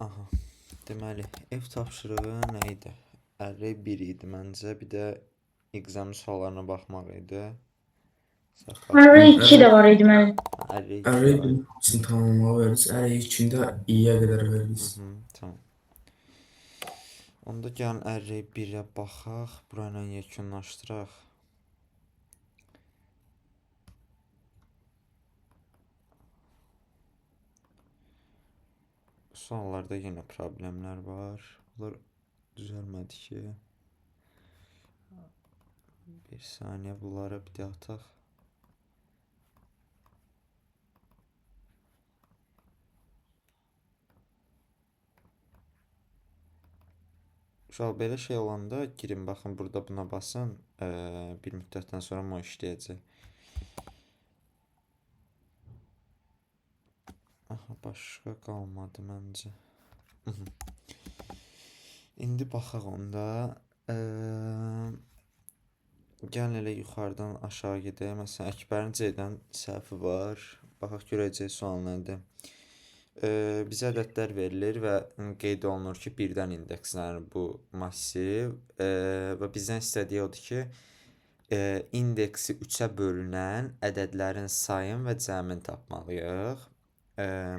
Aha. Deməli, ev tapşırığı nə idi? Ərrey 1 idi məncə. Bir də exam suallarına baxmaq idi. Səhv Arı baxmışam. 2 də var idi mənim. Ərrey 2 də Array var. için tamamlamaq veririz. Array 2-də i-yə qədər veririz. Tamam. Onda gəlin ərrey 1-ə baxaq. Bura ilə yekunlaşdıraq. Suallarda yenə problemlər var. Bunlar düzəlmədi ki. Bir saniyə bunlara bir də ataq. Uşaq belə şey olanda girin baxın burada buna basın. Bir müddətdən sonra o işləyəcək. Aha, başqa qalmadı məncə. İndi baxaq onda. Gəlin elə yuxarıdan aşağı gedək. Məsələn, Əkbərin C-dən səhvi var. Baxaq görəcək sual nədir. Bizə ədədlər verilir və qeyd olunur ki, birdən indekslənir bu massiv və bizdən istədiyi odur ki, indeksi 3-ə bölünən ədədlərin sayını və cəmini tapmalıyıq.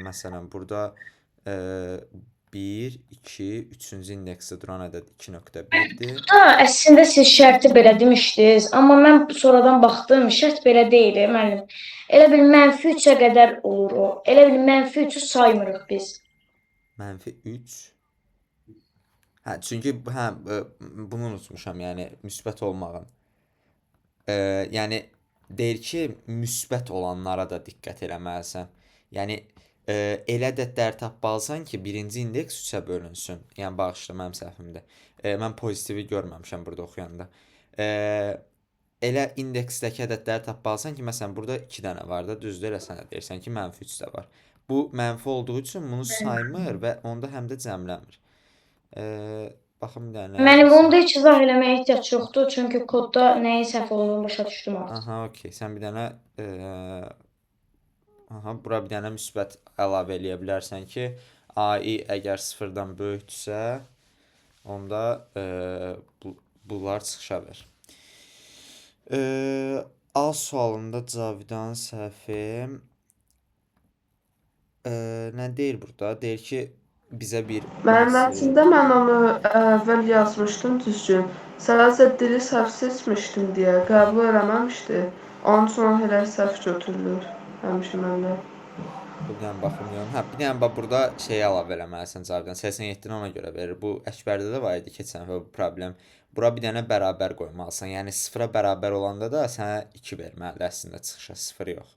Məsələn, burada 1, 2, 3-cü indeksdə duran ədəd 2.1-dir. Əslində siz şərti belə demişdiniz, amma mən sonradan baxdım, şərt belə deyil, müəllim. Elə bil -3-ə qədər olur o. Elə bil -3-ü saymırıq biz. -3. Hə, çünki bunu unutmuşam, yəni müsbət olmağın. Yəni deyir ki, müsbət olanlara da diqqət eləməlisən. Yəni elə ədədlər tapmalısan ki, birinci indeks 3-ə bölünsün. Yəni bağışla, mənim səhvimdir. Mən pozitivi görməmişəm burada oxuyanda. Elə indeksdəki ədədləri tapmalısan ki, məsələn burada 2 dənə var da, düzdür, elə sən də deyirsən ki, -3 də var. Bu mənfi olduğu üçün bunu saymır və onda həm də cəmləmir. Baxım bir dənə. Mənim onda heç izah eləməyə ehtiyac yoxdur, çünki kodda nəyin səhv olduğunu başa düşdüm artıq. Aha, okey. Sən bir dənə bura bir dənə müsbət əlavə eləyə bilərsən ki, AI əgər 0-dan böyükdürsə, onda bunlar çıxışa ver. A sualında Cavidan səhvi nə deyir burada? Deyir ki, bizə bir Mənim əslində mən onu əvvəl yazmışdım düzgün. Sadəcə dili səhv seçmişdim deyə qəbul eləməmişdi. Onun üçün elə səhv götürülür həmişə məndə. Bir dənə baxım görüm. Hə, bir dənə bax burada şey əlavə eləməlisən Cavidan. 87-ni ona görə verir. Bu Əkbərdə də var idi keçən dəfə bu problem. Bura bir dənə bərabər qoymalısan. Yəni 0-a bərabər olanda da sənə 2 verməlidir əslində çıxışa, 0 yox.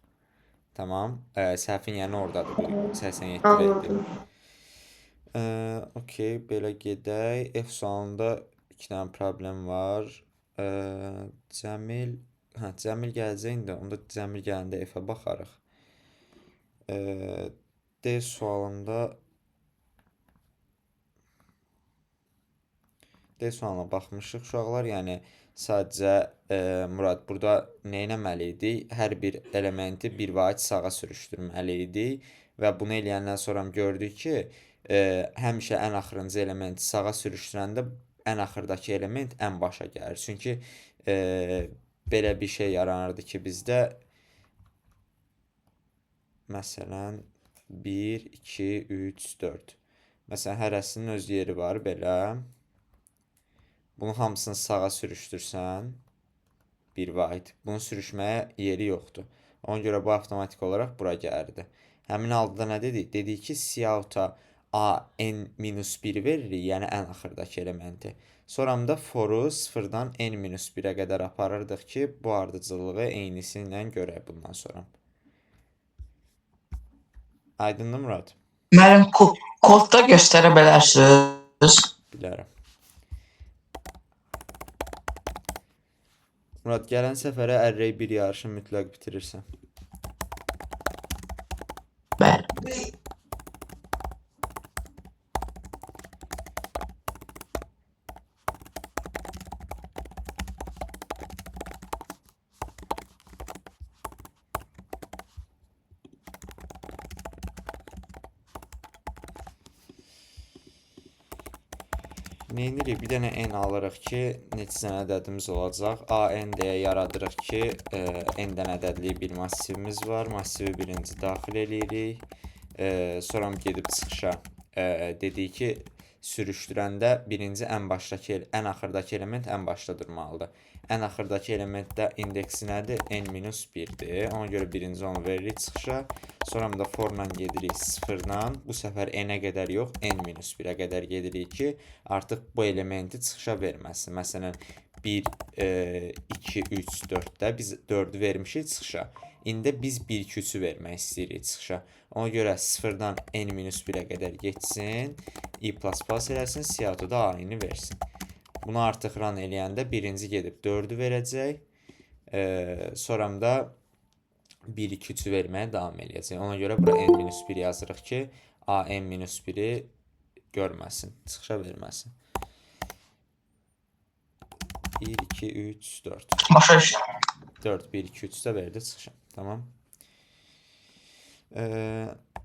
Tamam. Səhvin yəni ordadır bu 87 verdi. Okey, belə gedək. F sualında 2 dənə problem var. Cəmil gələcək indi. Onda Cəmil gələndə F-ə baxarıq. D sualında baxmışıq uşaqlar. Yəni sadəcə Murad burada nə etməli idi? Hər bir elementi bir vahid sağa sürüşdürməli idi və bunu eləyəndən sonra gördük ki, həmişə ən axırıncı elementi sağa sürüşdürəndə ən axırdakı element ən başa gəlir. Çünki belə bir şey yaranırdı ki, bizdə məsələn 1, 2, 3, 4. Məsələn, hərəsinin öz yeri var belə. Bunu hamısını sağa sürüşdürsən, bir vahid. Bunu sürüşməyə yeri yoxdur. Ona görə bu avtomatik olaraq bura gəlirdi. Həmin halda nə dedik? Dedik ki, Cout-a A n-1 veririk, yəni ən axırdakı elementi. Sonra da for-u 0-dan n-1-ə qədər aparırdıq ki, bu ardıcıllığı eynisi ilə görək bundan sonra. Aydındır Murad? Müəllim, kodda göstərə bilərsiniz? Bilərəm. Murad, gələn səfərə Array 1 yarışını mütləq bitirirsən. Bəli. Neyinirik? Bir dənə n alırıq ki, neçə dənə ədədimiz olacaq. AN deyə yaradırıq ki, n-dən ədədli bir massivimiz var. Massivi birinci daxil eləyirik. Sonra gedib çıxışa dedik ki, sürüşdürəndə birinci ən başdakı, ən axırdakı element ən başda durmalıdır. Ən axırdakı elementdə indeksi nədir? n-1-dir. Ona görə birinci onu veririk çıxışa. Sonra da forla gedirik 0-dan. Bu səfər n-ə qədər yox, n-1-ə qədər gedirik ki, artıq bu elementi çıxışa verməsin. Məsələn, 1, 2, 3, 4-də biz 4-ü vermişik çıxışa. İndi biz 1, 2, 3-ü vermək istəyirik çıxışa. Ona görə 0-dan n-1-ə qədər geçsin, i++ eləsin, siyahıda da a-ni versin. Bunu artıq run eləyəndə birinci gedib 4-ü verəcək. Sonra da 1, 2, 3-ü verməyə davam eləyəcək. Ona görə bura n-1 yazırıq ki, a-n-1-i görməsin, çıxışa verməsin. 1, 2, 3, 4. Başa düşdüm. 4, 1, 2, 3 də verdi çıxışa. Tamam.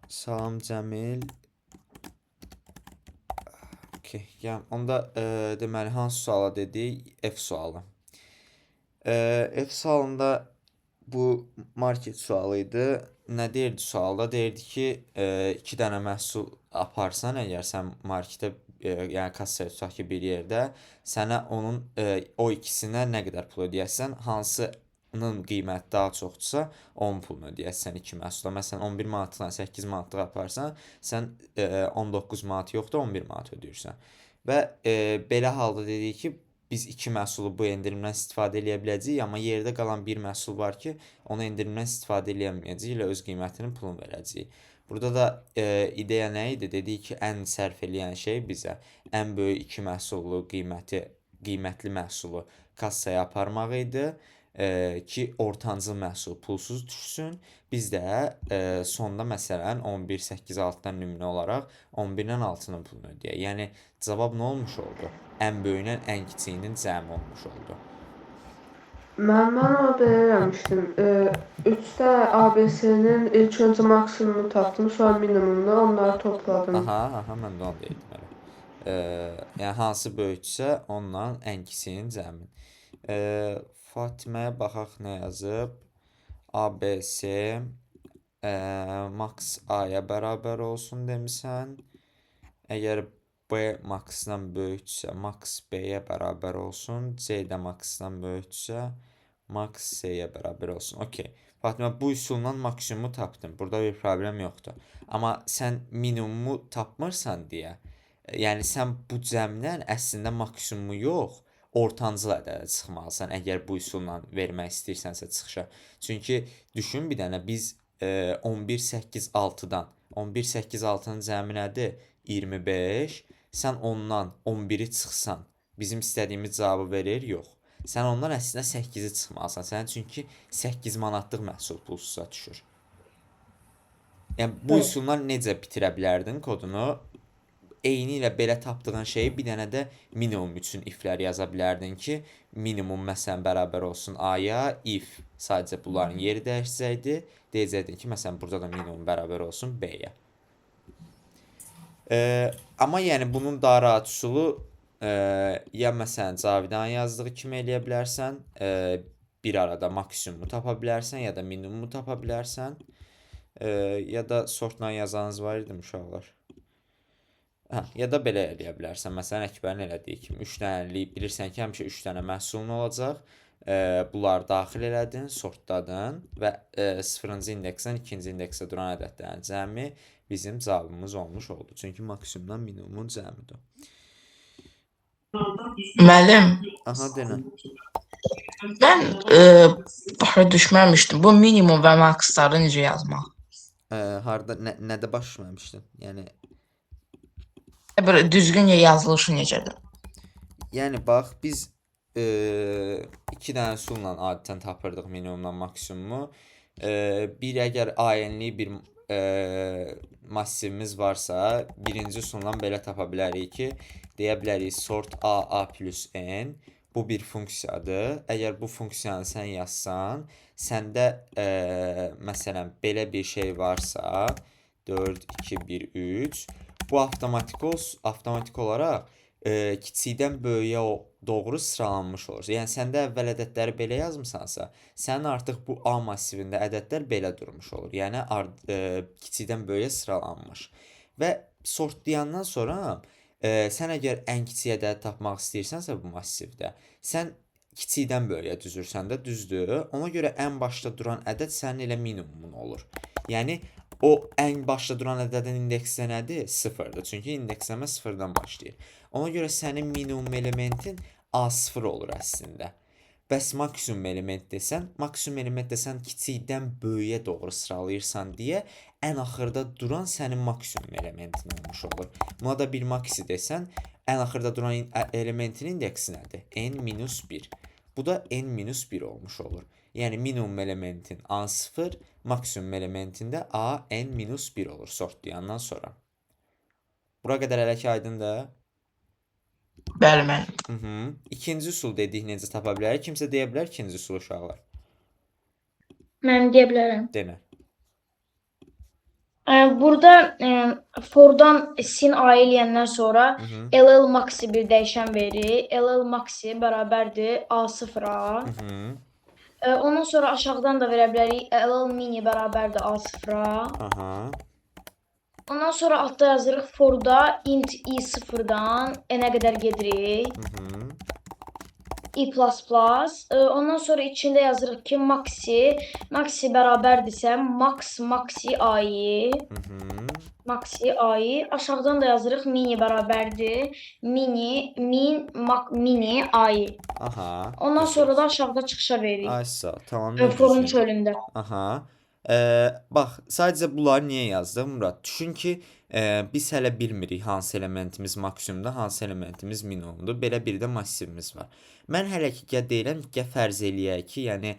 Salam Cəmil. Okay. Yəni, onda deməli, hansı suala dedik? F sualı. F sualında bu market sualı idi. Nə deyirdi sualda? Deyirdi ki, 2 dənə məhsul aparsan, əgər sən marketə, yəni kassaya tutaq ki, bir yerdə, sənə onun o ikisinə nə qədər pul ödəyəsən, hansının qiyməti daha çoxdursa, onun pulunu ödəyəsən 2 məhsula. Məsələn, 11 manatla 8 manatlıq aparsan, sən 19 manat yoxdur, 11 manat ödəyirsən. Və belə halda dedik ki, biz 2 məhsulu bu endirimdən istifadə eləyə biləcəyik, amma yerdə qalan bir məhsul var ki, onu endirimdən istifadə eləməyəcəyik, ilə öz qiymətinin pulunu verəcəyik. Burada da ideya nə idi? Dedik ki, ən sərf eləyən şey bizə ən böyük 2 məhsullu qiymətli məhsulu kassaya aparmaq idi ki, ortancıl məhsul pulsuz düşsün. Biz də sonda məsələn 11.8.6-dan nümunə olaraq 11-dən 6-nın pulunu ödəyək. Yəni cavab nə olmuş oldu? Ən böyüylə ən kiçiyinin cəmi olmuş oldu. Mən o belə eləmişdim. 3-də ABC-nin ilk öncə maksimumu tapdım, sonra minimumunu, onları topladım. Aha, mən də onu deyirdim elə. Yəni hansı böyüksə, ondan ən kiçiyinin cəmin. Fatiməyə baxaq nə yazıb. ABC max A-ya bərabər olsun demisən. Əgər B max-dan böyüksə, max B-yə bərabər olsun. C də max-dan böyüksə, max C-yə bərabər olsun. Okey. Fatimə, bu üsulla maksimumu tapdın. Burada bir problem yoxdur. Amma sən minimumu tapmırsan deyə, yəni sən bu cəmdən əslində maksimumu yox, ortancıl ədədə çıxmalısan, əgər bu üsulla vermək istəyirsənsə çıxışa. Çünki düşün bir dənə, biz 11.8.6-dan, 11.8.6-nın cəmi nədir? 25. Sən ondan 11-i çıxsan, bizim istədiyimiz cavabı verir? Yox. Sən ondan əslində 8-i çıxmalısan. Sənin çünki 8 manatlıq məhsul pulsuza düşür. Yəni, bu üsulla necə bitirə bilərdin kodunu? Eyni ilə belə tapdığın şeyi bir dənə də minimum üçün if-lər yaza bilərdin ki, minimum məsələn bərabər olsun A-ya, if sadəcə bunların yeri dəyişsəydi, deyəcəkdin ki, məsələn burada da minimum bərabər olsun B-yə. Amma yəni bunun daha rahat üsulu ya məsələn Cavidan yazdığı kimi eləyə bilərsən, bir arada maksimumu tapa bilərsən, ya da minimumu tapa bilərsən, ya da sortla yazanız var idi uşaqlar. Ya da belə eləyə bilərsən. Məsələn, Əkbərin elədiyi kimi 3 dənəlik, bilirsən ki, həmişə 3 dənə məhsulun olacaq. Bunları daxil elədin, sortladın və 0-cı indeksdən 2-ci indeksə duran ədədlərin cəmi bizim cavabımız olmuş oldu. Çünki maksimumdan minimumun cəmidir. Müəllim, Aha, denə. mən başa düşməmişdim. Bu minimum və maksları necə yazmaq? Harda, nədə baş düşməmişdin? Yəni, Böyle düzgün yazılışı necədir? yəni bax, biz 2 dənə üsulla adətən tapırdıq minimumdan maksimumu. Bir əgər AN-li bir massivimiz varsa, birinci üsulla belə tapa bilərik ki, deyə bilərik sort A plus N. Bu bir funksiyadır. Əgər bu funksiyanı sən yazsan, səndə məsələn belə bir şey varsa, 4, 2, 1, 3, bu avtomatik olaraq kiçikdən böyüyə doğru sıralanmış olur. Yəni səndə əvvəl ədədləri belə yazmısansa, sənin artıq bu A massivində ədədlər belə durmuş olur. Yəni kiçikdən böyüyə sıralanmış. Və sortlayandan sonra sən əgər ən kiçik ədədi tapmaq istəyirsənsə bu massivdə, sən kiçikdən böyüyə düzürsən də, düzdür? Ona görə ən başda duran ədəd sənin elə minimumun olur. Yəni o ən başda duran ədədin indeksi nədir? 0-dır. Çünki indeksləmə 0-dan başlayır. Ona görə sənin minimum elementin A0 olur əslində. Bəs maksimum element desən kiçikdən böyüyə doğru sıralayırsan deyə ən axırda duran sənin maksimum elementin olmuş olur. Buna da bir maksi desən, ən axırda duran elementin indeksi nədir? n-1. Bu da n-1 olmuş olur. Yəni minimum elementin A0, maksimum elementin də A n-1 olur sortlayandan sonra. Bura qədər hələ ki aydındır? Bəli, müəllim. İkinci üsul dedik necə tapa bilərik? Kimsə deyə bilər ikinci üsul uşaqlar? Mən deyə bilərəm. Demə. Burada fordan sin A eləyəndən sonra LL maxi bir dəyişən verir. LL maxi bərabərdir A0-a. Ondan sonra aşağıdan da verə bilərik. LL mini bərabərdir A0-a. Aha. Ondan sonra altda yazırıq forda int i0-dan n-ə qədər gedirik. i++. Ondan sonra içində yazırıq ki maxi bərabərdirsə maxi a-i. Maxi a-i. Aşağıdan da yazırıq mini bərabərdir mini a-i. Aha. Ondan sonra da aşağıda çıxışa veririk. Ay sağ ol. Tamam. Forun çölündə. Aha. Bax, sadəcə bunları niyə yazdım Murad? Düşün ki, biz hələ bilmirik hansı elementimiz maksimumdur, hansı elementimiz minimumdur. Belə bir də massivimiz var. Mən hələ ki deyirəm ki, fərz eləyək ki, yəni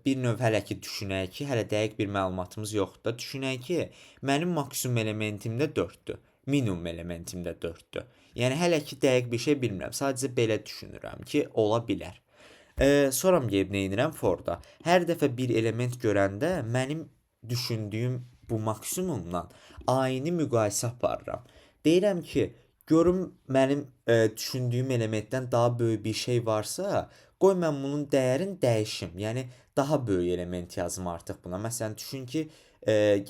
bir növ hələ ki düşünək ki, hələ dəqiq bir məlumatımız yoxdur. Düşünək ki, mənim maksimum elementim də 4-dür. Minimum elementim də 4-dür. Yəni hələ ki dəqiq bir şey bilmirəm. Sadəcə belə düşünürəm ki, ola bilər. Sonra gəlib nə edirəm forda? Hər dəfə bir element görəndə mənim düşündüyüm bu maksimumdan A-ni müqayisə aparıram. Deyirəm ki, görüm mənim düşündüyüm elementdən daha böyük bir şey varsa, qoy mən bunun dəyərini dəyişim. Yəni daha böyük element yazım artıq buna. Məsələn, düşün ki,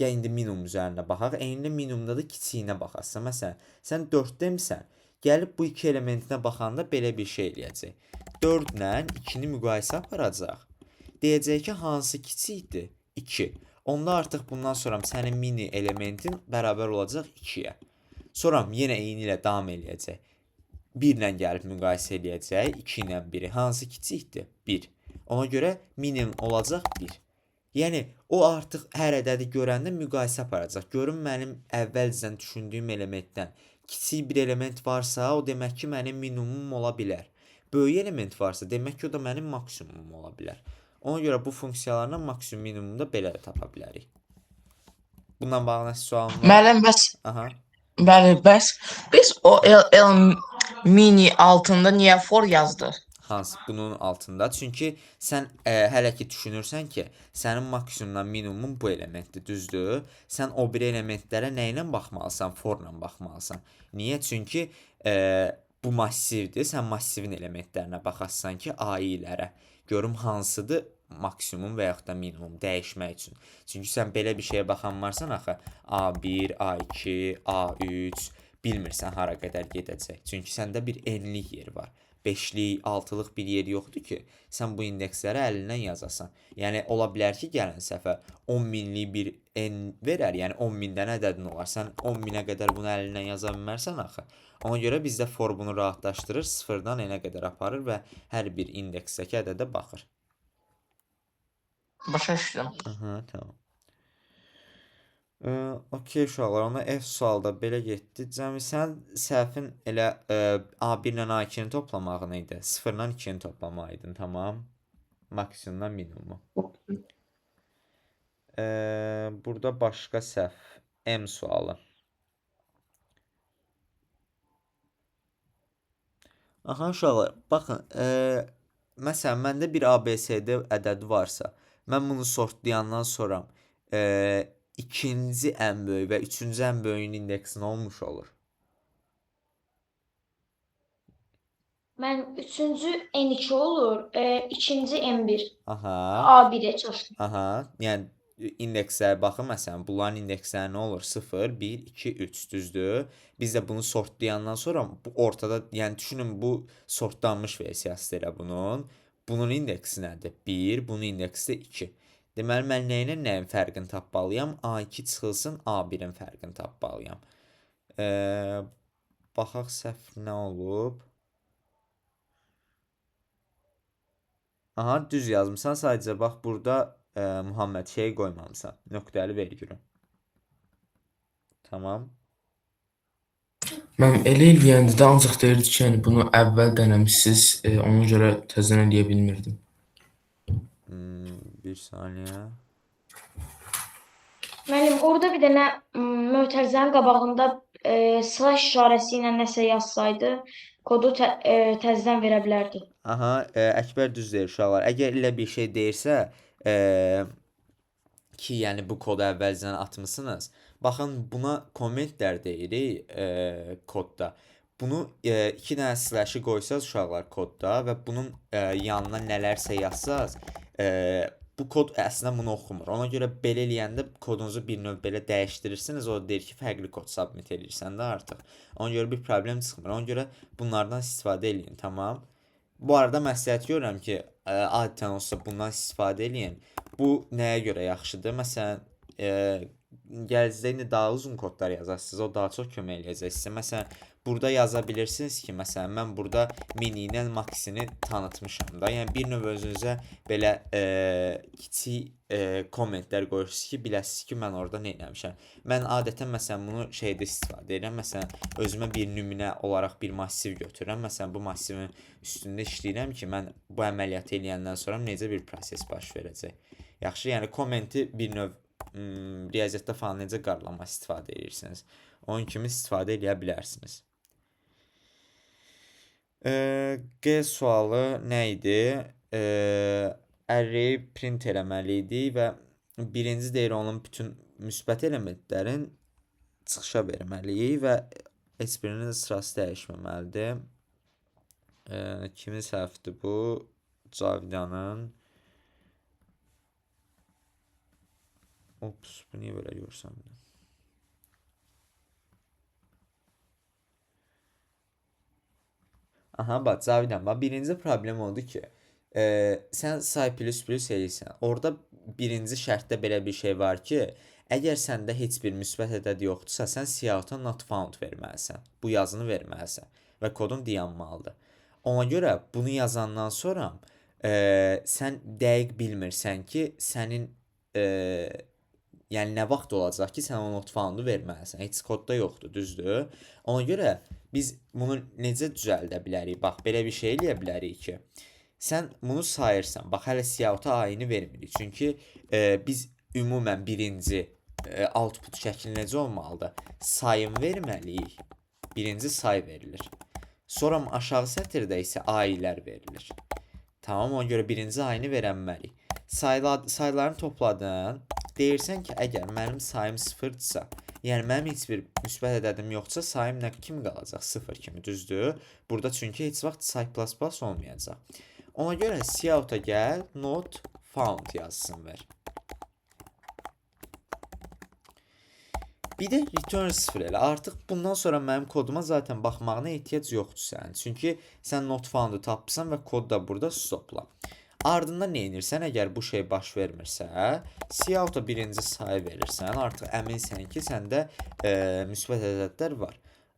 gəl indi minimum üzərində baxaq. Eyni minimumda da kiçiyinə baxasan. Məsələn, sən 4-dəmisən. Gəlib bu iki elementinə baxanda belə bir şey eləyəcək. 4 ilə 2-ni müqayisə aparacaq. Deyəcək ki, hansı kiçikdir? 2. Onda artıq bundan sonra sənin mini elementin bərabər olacaq 2-yə. Sonra yenə eyni ilə davam eləyəcək. 1 ilə gəlib müqayisə eləyəcək. 2 ilə 1-i. Hansı kiçikdir? 1. Ona görə minimum olacaq 1. Yəni, o artıq hər ədədi görəndə müqayisə aparacaq. Görün mənim əvvəlcədən düşündüyüm elementdən kiçik bir element varsa, o demək ki, mənim minimumum ola bilər. Böyük element varsa, demək ki, o da mənim maksimumum ola bilər. Ona görə bu funksiyalarla maksimum minimumu da belə tapa bilərik. Bundan bağlı nəsə sualın var? Müəllim, bəs Aha. bəli, bəs biz o L mini altında niyə for yazdıq? Hansı bunun altında? Çünki sən hələ ki düşünürsən ki, sənin maksimumdan minimumun bu elementdir, düzdür? Sən o bir elementlərə nə ilə baxmalısan? Forla baxmalısan. Niyə? Çünki bu massivdir. Sən massivin elementlərinə baxasan ki, A-ilərə. Görüm hansıdır maksimum və yaxud da minimum dəyişmək üçün. Çünki sən belə bir şeyə baxan varsan axı A1, A2, A3 bilmirsən hara qədər gedəcək. Çünki səndə bir n-lik yer var. 5-lik, 6-lıq bir yer yoxdur ki, sən bu indeksləri əlindən yazasan. Yəni, ola bilər ki, gələn səfər 10.000-lik bir n verər, yəni 10.000-dən ədədin olar. Sən 10.000-ə qədər bunu əlindən yaza bilmərsən axı. Ona görə bizdə for bunu rahatlaşdırır, 0-dan n-ə qədər aparır və hər bir indeksdəki ədədə baxır. Başa düşdüm. Aha, tamam. Okey uşaqlar, ona F sualda belə getdi. Cəmi sən səhvin elə A1 ilə A2-ni toplamağını idi. 0 ilə 2-ni toplamağı idin, tamam. Maksimumdan minimumu. Burada başqa səhv. M sualı. Aha uşaqlar, baxın, məsələn, məndə bir ABCD ədədi varsa, mən bunu sortlayandan sonra ikinci ən böyük və üçüncü ən böyüyün indeksi nə olmuş olur? Mən üçüncü N2 olur, ikinci M1. Aha. A1-ə çalışdım. Aha. Yəni indekslərə baxın, məsələn, bunların indeksləri nə olur? 0, 1, 2, 3, düzdür? Biz də bunu sortlayandan sonra bu ortada, yəni düşünün bu sortlanmış versiyasıdır elə bunun. Bunun indeksi nədir? 1, bunun indeksi də 2. Deməli mən nə ilə nəyin fərqini tapmalıyam? A2 çıxılsın, A1-in fərqini tapmalıyam. Baxaq səhv nə olub? Aha, düz yazmısan. Sadəcə bax burada Muhammed şey qoymamısan. Nöqtəli vergülü. Tamam. Mən elə eləyəndə də ancaq deyirdi ki, yəni bunu əvvəl denəmisiniz, ona görə təzədən eləyə bilmirdim. Bir saniyə. Müəllim, orada bir dənə mötərizənin qabağında slash işarəsi ilə nəsə yazsaydı, kodu təzədən verə bilərdi. Aha, Əkbər düz deyir uşaqlar. Əgər elə bir şey deyirsə, ki, yəni bu kodu əvvəlcədən atmısınız. Baxın, buna kommentlər deyirik kodda. Bunu 2 dənə slash-i qoysaz uşaqlar kodda və bunun yanına nələrsə yazsaz, bu kod əslində bunu oxumur. Ona görə belə eləyəndə kodunuzu bir növ belə dəyişdirirsiniz. O deyir ki, fərqli kod submit edirsən də artıq. Ona görə bir problem çıxmır. Ona görə bunlardan istifadə eləyin, tamam? Bu arada məsləhət görürəm ki, adətən olsa bundan istifadə eləyin. Bu nəyə görə yaxşıdır? Məsələn, gələcəkdə indi daha uzun kodlar yazarsınız, o daha çox kömək eləyəcək sizə. Məsələn, burada yaza bilirsiniz ki, məsələn, mən burada mini ilə maxini tanıtmışam da. Yəni bir növ özünüzə belə kiçik kommentlər qoyursunuz ki, biləsiniz ki, mən orada nə etmişəm. Mən adətən məsələn bunu şeydə istifadə edirəm. Məsələn, özümə bir nümunə olaraq bir massiv götürürəm. Məsələn, bu massivin üstündə işləyirəm ki, mən bu əməliyyatı eləyəndən sonra necə bir proses baş verəcək. Yaxşı, yəni kommenti bir növ riyaziyyatda falan necə qarlama istifadə edirsiniz. Onun kimi istifadə edə bilərsiniz. G sualı nə idi? Array print eləməli idi və birinci deyir onun bütün müsbət elementlərin çıxışa verməliyik və heç-birinin sırası dəyişməməlidir. Kimin səhvdir bu? Cavidanın. Ops, bu niyə belə görsəmdir? Aha, bax, Cavidan, bax, birinci problem oldu ki, sən say plus eləyirsən. Orada birinci şərtdə belə bir şey var ki, əgər səndə heç bir müsbət ədəd yoxdursa, sən Cout-a not found verməlisən. Bu yazını verməlisən və kodun dayanmalıdır. Ona görə bunu yazandan sonra sən dəqiq bilmirsən ki, sənin yəni nə vaxt olacaq ki, sən o not found-u verməlisən. Heç kodda yoxdur, düzdür? Ona görə biz bunu necə düzəldə bilərik? Bax, belə bir şey eləyə bilərik ki, sən bunu sayırsan. Bax, hələ Cout-a ayını vermirik. Çünki biz ümumən birinci output şəkli necə olmalıdır? Sayın verməliyik. Birinci say verilir. Sonra aşağı sətirdə isə ayilər verilir. Tamam, ona görə birinci ayını verənməliyik. Sayılarını topladın. Deyirsən ki, əgər mənim sayım 0-dırsa, yəni mənim heç bir müsbət ədədim yoxdursa, sayım nə kimi qalacaq? 0 kimi, düzdür? Burada çünki heç vaxt say++ olmayacaq. Ona görə Cout-a gəl, not found yazsın ver. Bir də return 0 elə. Artıq bundan sonra mənim koduma zaten baxmağına ehtiyac yoxdur sənin. Çünki sən not found-u tapırsan və kod da burada stopla. Ardından nə edirsən? Əgər bu şey baş vermirsə, Cout-a birinci sayı verirsən. Artıq əminsən ki, səndə müsbət ədədlər var.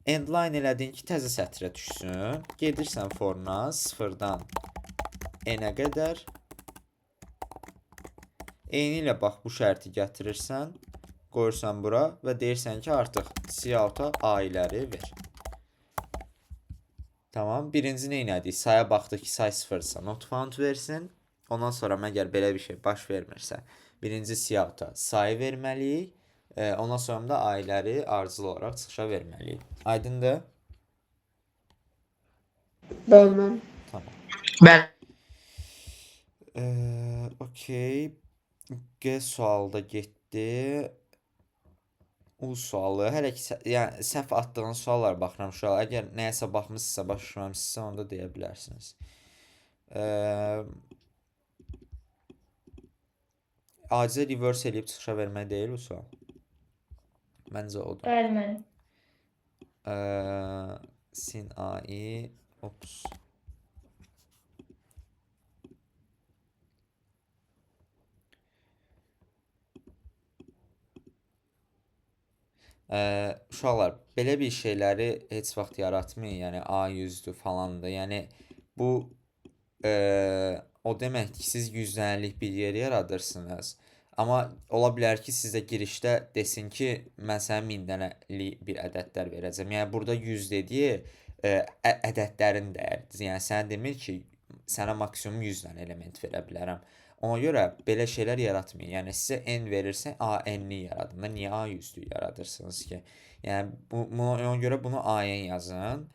Endline elədin ki, təzə sətrə düşsün. Gedirsən foruna 0-dan n-ə qədər. Eyni ilə bax bu şərti gətirirsən. Qoyursan bura və deyirsən ki, artıq Cout-a ayləri ver. Tamam, birinci nə elədik? Saya baxdı ki, say 0-dırsa not found versin. Ondan sonra məgər belə bir şey baş vermirsə, birinci Cout-a sayı verməliyik. Ondan sonra da ayləri ardıcıl olaraq çıxışa verməliyik. Aydındır? Bəli. Tamam. Bəli. Okey. G sualda getdi. U sualı. Hələ ki yəni səhv atdığın suallara baxıram uşaqlar. Əgər nəyəsə baxmısınızsa, başa düşməmisizsə, onda deyə bilərsiniz. Acizə reverse eləyib çıxışa vermək deyil bu sual. Məncə odur. Bəli, müəllim. Sin AI ops. Uşaqlar, belə bir şeyləri heç vaxt yaratmayın. Yəni A100-dür falandır. Yəni bu o deməkdir ki, siz 100-lik bir yer yaradırsınız. Amma ola bilər ki, sizə girişdə desin ki, mən sənə 1000 dənəlik bir ədədlər verəcəm. Yəni burada 100 dediyi ədədlərin dəyəridir. Yəni sənə demir ki, sənə maksimum 100 dənə element verə bilərəm. Ona görə belə şeylər yaratmayın. Yəni sizə n verirsə, n-li yaradın da. Niyə A100-lük yaradırsınız ki? Yəni ona görə bunu AN yazın.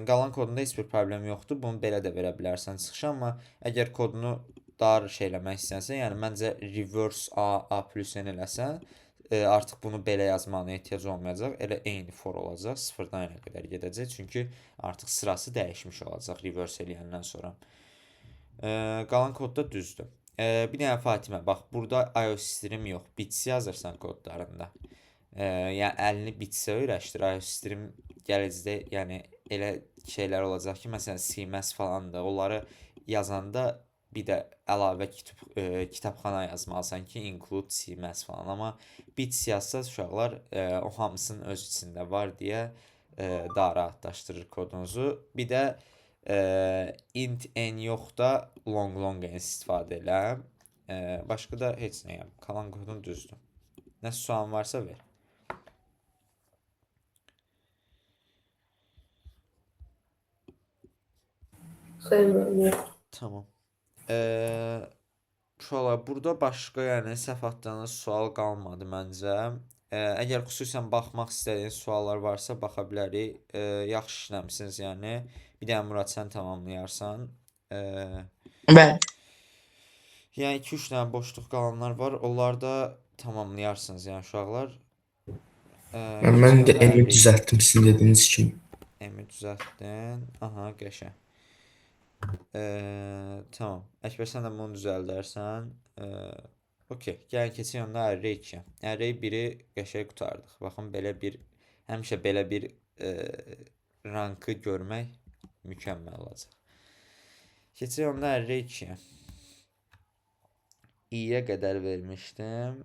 Qalan kodunda heç bir problem yoxdur. Bunu belə də verə bilərsən çıxışa, amma əgər kodunu dar eləmək istəyirsən, yəni məncə reverse A plus n eləsən, artıq bunu belə yazmağına ehtiyac olmayacaq. Elə eyni for olacaq. 0-dan n-ə qədər gedəcək. Çünki artıq sırası dəyişmiş olacaq reverse eləyəndən sonra. Qalan kodda düzdür. Bir dənə Fatimə, bax, burada IOStream yox. Bits yazırsan kodlarında. Yəni əlini bitsə öyrəşdir. IOStream gələcəkdə, yəni elə şeylər olacaq ki, məsələn CMS falan da, onları yazanda bir də əlavə kitabxana yazmalısan ki, include CMS falan. Amma bits yazsaz uşaqlar, o hamısının öz içində var deyə daha rahatlaşdırır kodunuzu. Bir də int n yox da long n istifadə elə. Başqa da heç nə, yəni qalan kodun düzdür. Nə sualın varsa ver. Xeyr, müəllim. Tamam. Uşaqlar, burada başqa yəni səhv atdığınız sual qalmadı məncə. Əgər xüsusən baxmaq istədiyiniz suallar varsa baxa bilərik. Yaxşı işləmisiniz yəni. Bir dənə Murad sən tamamlayarsan. Bəli. Yəni 2-3 dənə boşluq qalanlar var. Onları da tamamlayarsınız yəni uşaqlar. Mən də emi düzəltdim sizin dediyiniz kimi. Emi düzəltdin. Aha, qəşəng. Tamam. Əkbər sən də bunu düzəldərsən. Okey. Gəlin keçək onda array 2-yə. Array 1-i qəşəng qutardıq. Baxın, həmişə belə bir rankı görmək mükəmməl olacaq. Keçək onda array 2-yə. i-yə qədər vermişdim.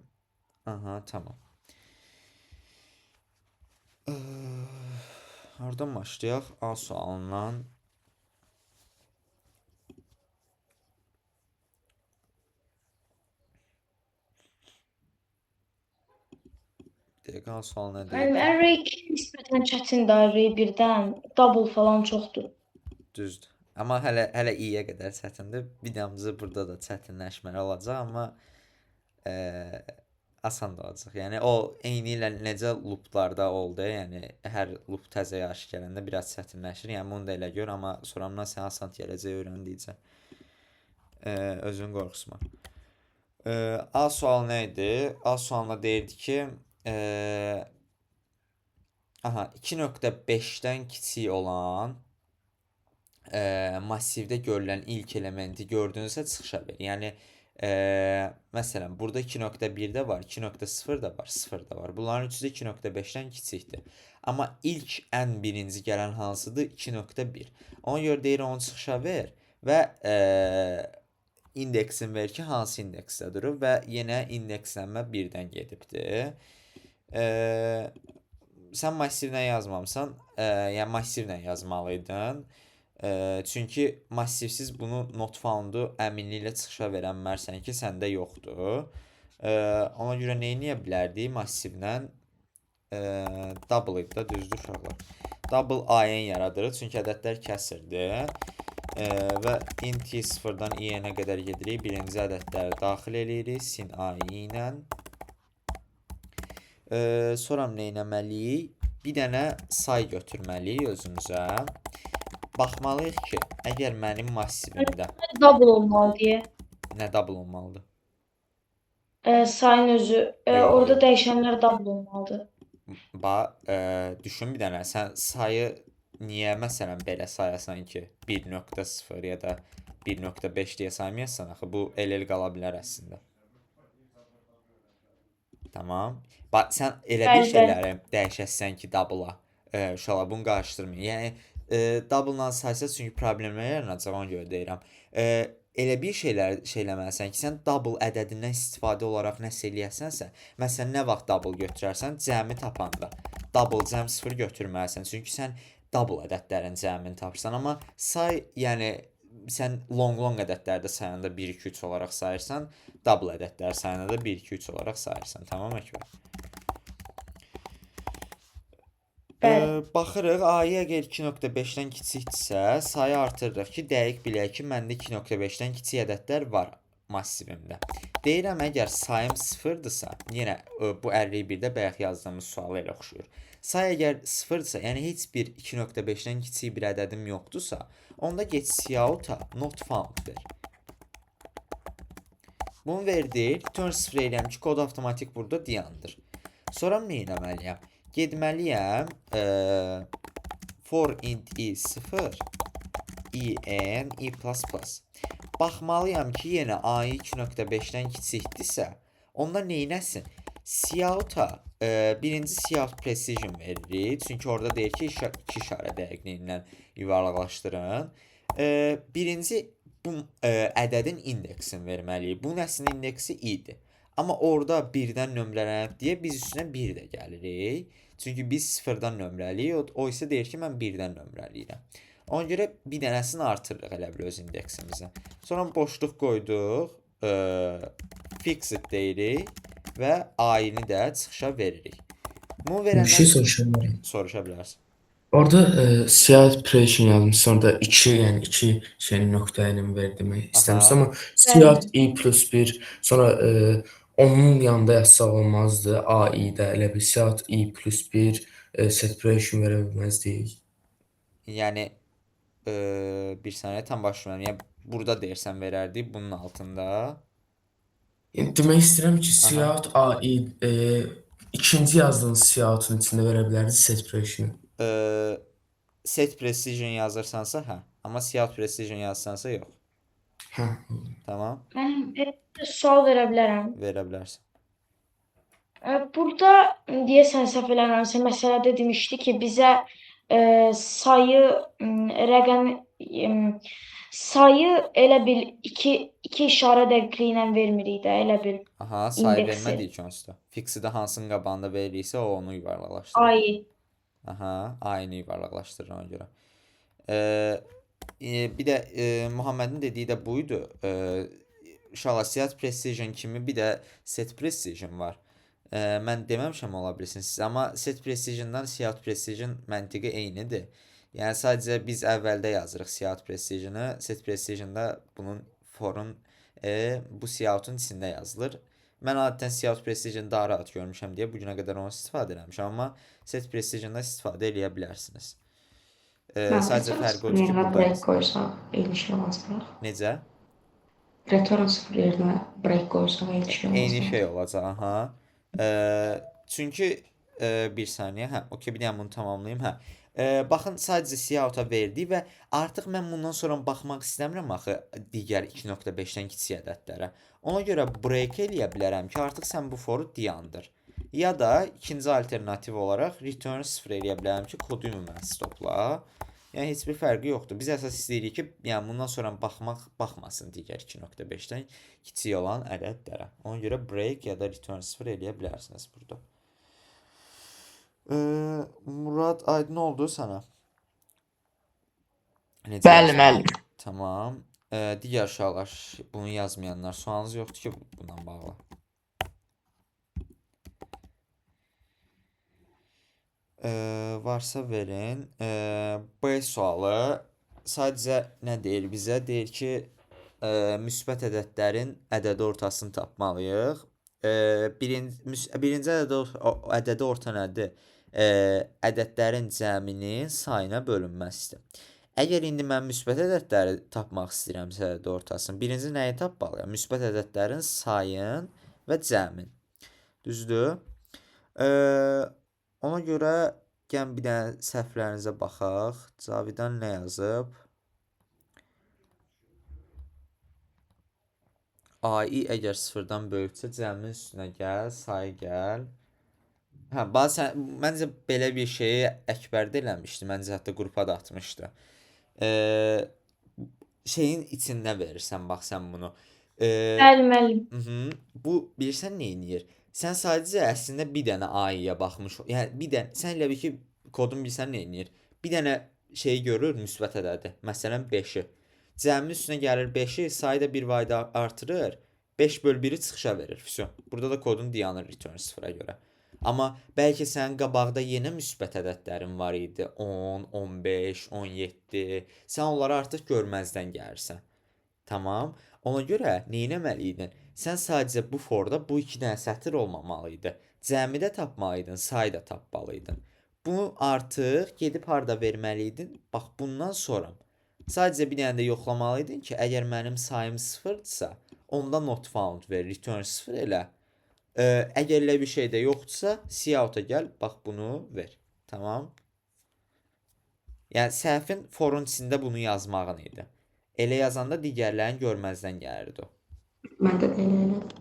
Aha, tamam. Hardan başlayaq? A sualından. Qalan sual nə deyir? Mənim array 2 nisbətən çətindir, array 1-dən double falan çoxdur. Düzdür. Amma hələ i-yə qədər çətindir. Videomuzda burada da çətinləşməli olacaq, amma asan da olacaq. Yəni o eyni ilə necə looplarda oldu, yəni hər loop təzə yaş gələndə biraz çətinləşir. Yəni bunu da elə gör, amma sonradan sən asan gələcək öyrəndikcə. Özün qorxusma. A sual nə idi? A sualına deyirdi ki, 2.5-dən kiçik olan massivdə görülən ilk elementi gördüyünüzsə çıxışa ver. Yəni məsələn, burada 2.1-də var, 2.0 da var, 0 da var. Bunların üçü də 2.5-dən kiçikdir. Amma ilk ən birinci gələn hansıdır? 2.1. Ona görə deyir, onu çıxışa ver və indeksin ver ki, hansı indeksdə durur və yenə indekslənmə 1-dən gedibdir. Sən massivlə yazmamısan, yəni massivlə yazmalıydın. Çünki massivsiz bunu not found'u əminliklə çıxışa verənmərsən ki, səndə yoxdur. Ona görə nə eləyə bilərdik massivlə? Double idi da, düzdür uşaqlar. Double AN yaradırıq, çünki ədədlər kəsirdir. Və int i 0-dan i-nə qədər gedirik. Birinci ədədləri daxil eləyirik sin AI ilə. Sonra nə etməliyik? Bir dənə say götürməliyik özümüzə. Baxmalıyıq ki, əgər mənim massivimdə Double olmalı deyə. nə double olmalıdır? Sayın özü. Yox, Orada yox. dəyişənlər double olmalıdır. Düşün bir dənə, sən sayı niyə məsələn belə sayasan ki, 1.0 ya da 1.5 deyə saymayasan axı, bu el qala bilər əslində. Tamam. Sən elə bir Bəli, bəli. şeyləri dəyişəsən ki, double-a. Uşaqlar bunu qarışdırmayın. Yəni double-la saysa çünki problemlər yaranacaq, ona görə deyirəm. Elə bir şeyləməlisən ki, sən double ədədindən istifadə olaraq nəsə eləyəsənsə, məsələn, nə vaxt double götürərsən, cəmi tapanda. Double cəm 0 götürməlisən, çünki sən double ədədlərin cəmini tapırsan, amma say, yəni sən long ədədlərdə sayanda 1 2 3 olaraq sayırsan, double ədədlər sayanda da 1 2 3 olaraq sayırsan. Tamam Əkbər? Bəli. Baxırıq, A-ya əgər 2.5-dən kiçikdirsə, sayı artırırıq ki, dəqiq bilək ki, məndə 2.5-dən kiçik ədədlər var massivimdə. Deyirəm, əgər sayım 0-dırsa, yenə bu 51-də bayaq yazdığımız sualı elə oxşuyur. Say əgər 0-dırsa, yəni heç bir 2.5-dən kiçik bir ədədim yoxdursa, onda get cout-a not found ver. Bunu verdi, return 0 eləyəm ki, kod avtomatik burada dayandır. Sonra nə etməliyəm? Getməliyəm for int i 0 en i++. Baxmalıyam ki, yenə a-yı 2.5-dən kiçikdirsə, onda neynəsin? Cout-a birinci cout precision veririk. Çünki orada deyir ki, 2 işarə dəqiqliyi ilə yuvarlaqlaşdırın. Birinci bu ədədin indeksini verməliyik. Bu nəslin indeksi i-dir. Amma orada 1-dən nömrələnib deyə biz üstünə 1 də gəlirik. Çünki biz 0-dan nömrəliyik, o isə deyir ki, mən 1-dən nömrəliyirəm. Ona görə bir dənəsini artırırıq elə bir öz indeksimizi. Sonra boşluq qoyduq, fixed deyirik və a-yini də çıxışa veririk. Bunu Bir şey verəndən soruşabilirim. soruşa bilərsin. Orada siyah precision yazmış, sonra da 2, yəni 2 şeyin nöqtəyini ver demək istəmişdim, amma siyah i+1, sonra onun yanında yazsaq olmazdı. AI-də elə bir siyah i+1 set precision verə bilməzdik. Yəni bir saniyə tam başlayıram. Yəni burada deyirsən verərdik bunun altında. Yəni demək istəyirəm ki, siyah AI ikinci yazdığınız siyahın içində verə bilərdi set precision. Set precision yazırsansa hə, amma siyah precision yazsansa yox. Hə. Tamam, Mən sual verə bilərəm. verə bilərsən. Burada deyəsən səhv eləmirəmsə məsələdə demişdi ki, bizə sayı sayı elə bil 2 işarə dəqiqliyi ilə vermirik də, elə bil Aha, sayı indeksi. vermədik ki onsuz da. Fixi-də hansının qabağında veririksə o onu yuvarlaqlaşdırır. Ay. Aha, aynı yuvarlaqlaşdırır ona görə. Bir də Muhammedin dediyi də buydu. İnşallah siyah precision kimi bir də set precision var. Mən deməmişəm ola bilsin siz, amma set precisiondan siyah precision məntiqi eynidir. Yəni sadəcə biz əvvəldə yazırıq siyah precision-ı, set precision-da bunun forun bu siyahın içində yazılır. Mən adətən siyah precision daha rahat görmüşəm deyə bu günə qədər onu istifadə etmişəm, amma set precision-da istifadə edə bilərsiniz. Sadəcə fərqi odur ki, Yerinə burada break qoysaq, eyni şey olacaq. necə? Return 0 yerinə break qoysaq, eyni şey olacaq. Eyni şey olacaq, aha. Çünki bir saniyə, hə, okey, bir dənə bunu tamamlayım, hə. Baxın, sadəcə siyahıta verdi və artıq mən bundan sonra baxmaq istəmirəm axı digər 2.5-dən kiçik ədədlərə. Ona görə break eləyə bilərəm ki, artıq sən bu foru dayandır. Ya da ikinci alternativ olaraq return 0 eləyə bilərəm ki, kodu ümumən stopla. Yəni heç bir fərqi yoxdur. Biz əsas istəyirik ki, yəni bundan sonra baxmasın digər 2.5-dən kiçik olan ədədlərə. Ona görə break ya da return 0 eləyə bilərsiniz burada. Murad, aydın oldu sənə? Bəli, müəllim. Tamam. Digər uşaqlar, bunu yazmayanlar, sualınız yoxdur ki, bundan bağlı. Varsa verin. B sualı sadəcə nə deyir bizə? Deyir ki, müsbət ədədlərin ədədi ortasını tapmalıyıq. Birinci ədədi orta nədir? Ədədlərin cəminin sayına bölünməsidir. Əgər indi mən müsbət ədədləri tapmaq istəyirəmsə ədədi ortasını, birinci nəyi tapmalıyam? Müsbət ədədlərin sayın və cəmin. Düzdür? Ona görə gəlin bir dənə səhvlərinizə baxaq. Cavidan nə yazıb? AI əgər sıfırdan böyüksə cəmin üstünə gəl, sayı gəl. Hə, bazen məncə belə bir şeyi Əkbər də eləmişdi. Məncə hətta qrupa da atmışdı. Şeyin içində verirsən bax sən bunu. Bəli, müəllim. Bu bilirsən nə edir? Sən sadəcə əslində bir dənə AI-yə baxmış. Yəni bir dənə sən elə bil ki kodun bilsən nə edir? Bir dənə şeyi görür, müsbət ədədi. Məsələn 5-i. Cəmin üstünə gəlir 5-i, sayı da bir vayda artırır. 5/1-i çıxışa verir. Vəsə. Burada da kodun dayanır return 0-a görə. Amma bəlkə sənin qabaqda yenə müsbət ədədlərin var idi. 10, 15, 17. Sən onları artıq görməzdən gəlirsən. Tamam. Ona görə nə etməliydin? Sən sadəcə bu forda bu 2 dənə sətir olmamalı idi. Cəmi də tapmalıydın, sayı da tapmalıydın. Bunu artıq gedib harda verməliydin? Bax bundan sonra sadəcə bir dənə də yoxlamalıydın ki, əgər mənim sayım 0-dırsa, onda not found ver, return 0 elə. Əgər elə bir şey də yoxdursa, cout-a gəl, bax bunu ver. Tamam. Yəni səhvin forun içində bunu yazmağın idi. Elə yazanda digərlərini görməzdən gəlirdi o. Məndə də elə elədi.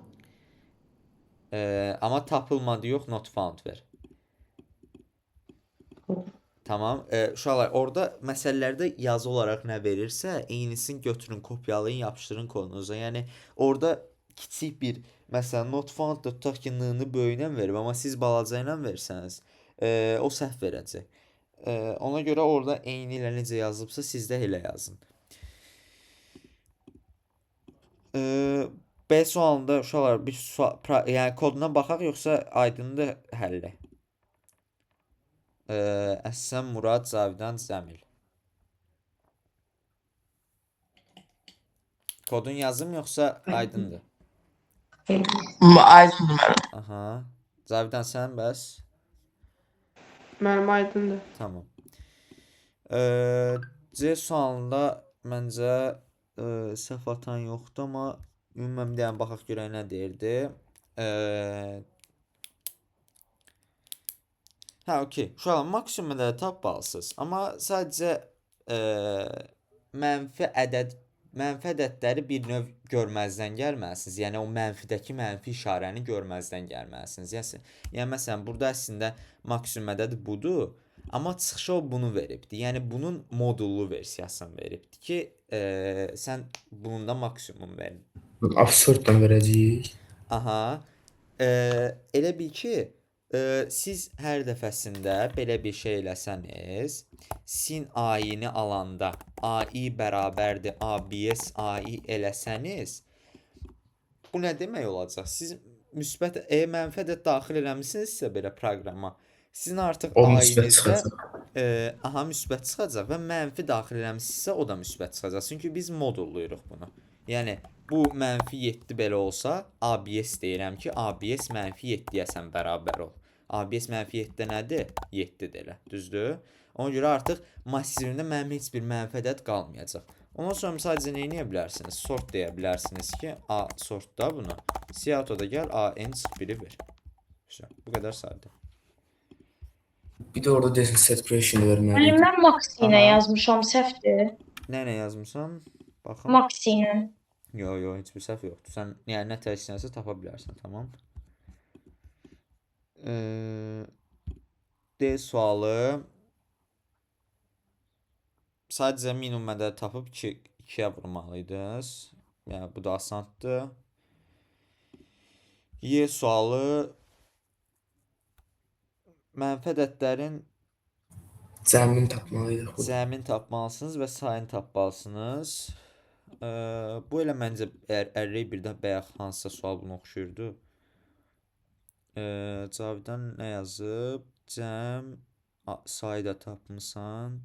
Amma tapılmadı yox, not found ver. Tamam. Uşaqlar, orada məsələlərdə yazı olaraq nə verirsə, eynisini götürün, kopyalayın, yapışdırın kodunuza. Yəni orada kiçik bir, məsələn, not found da tutaq ki, n-nı böyüylə verib, amma siz balaca ilə versəniz, o səhv verəcək. Ona görə orada eyni ilə necə yazılıbsa, siz də elə yazın. B sualında uşaqlar bir sual, yəni koduna baxaq yoxsa aydındır həlli? Əssən, Murad, Cavidan, Cəmil. Kodun yazım yoxsa aydındır? Aydındır müəllim. Aha. Cavidan sən bəs? Mənim aydındır. Tamam. C sualında məncə səhv atan yoxdur, amma ümumən bir dənə baxaq görək nə deyirdi. Hə, okey. Uşaqlar, maksimum ədədi tapmalısınız. Amma sadəcə mənfi ədədləri bir növ görməzdən gəlməlisiniz. Yəni o mənfidəki mənfi işarəni görməzdən gəlməlisiniz. Yəni məsələn, burada əslində maksimum ədəd budur, amma çıxışa o bunu veribdi. Yəni bunun modullu versiyasını veribdi ki, sən bunun da maksimum verin. Absurddan verəcəyik. Aha. Elə bil ki, siz hər dəfəsində belə bir şey eləsəniz, sin AI-ni alanda AI bərabərdir ABS AI eləsəniz, bu nə demək olacaq? Siz müsbət mənfi ədəd daxil eləmisinizsə belə proqrama, sizin artıq O müsbət AI-nizdə çıxacaq. müsbət çıxacaq və mənfi daxil eləmisinizsə o da müsbət çıxacaq. Çünki biz modulluyuruq bunu. Yəni bu mənfi 7 belə olsa, ABS deyirəm ki, ABS mənfi 7-yə sən bərabər ol. ABS mənfi 7-də nədir? 7-dir elə, düzdür? Ona görə artıq massivində mənim heç bir mənfi ədəd qalmayacaq. Ondan sonra sadəcə nə edə bilərsiniz? Sort deyə bilərsiniz ki, A sortda bunu. Cout-a da gəl, AN çıx 1-i ver. Bu qədər sadə. Bir də orada desin separation Müəllim, verməliyik. mən Maxi ilə Aha. yazmışam, səhvdir. Nə yazmısan? Baxın. Maxi ilə. Yox, heç bir səhv yoxdur. Sən yəni nə təsirlənsə tapa bilərsən, tamam? D sualı sadəcə minimum ədəd tapıb 2-yə vurmalıydınız. Yəni bu da asandır. Y sualı mənfi ədədlərin Cəmin tapmalıydıq. cəmin tapmalısınız və sayını tapmalısınız. Bu elə məncə ərrey birdə bayaq hansısa sual bunu oxşuyurdu. Cavidan nə yazıb? Cəm sayı da tapmısan.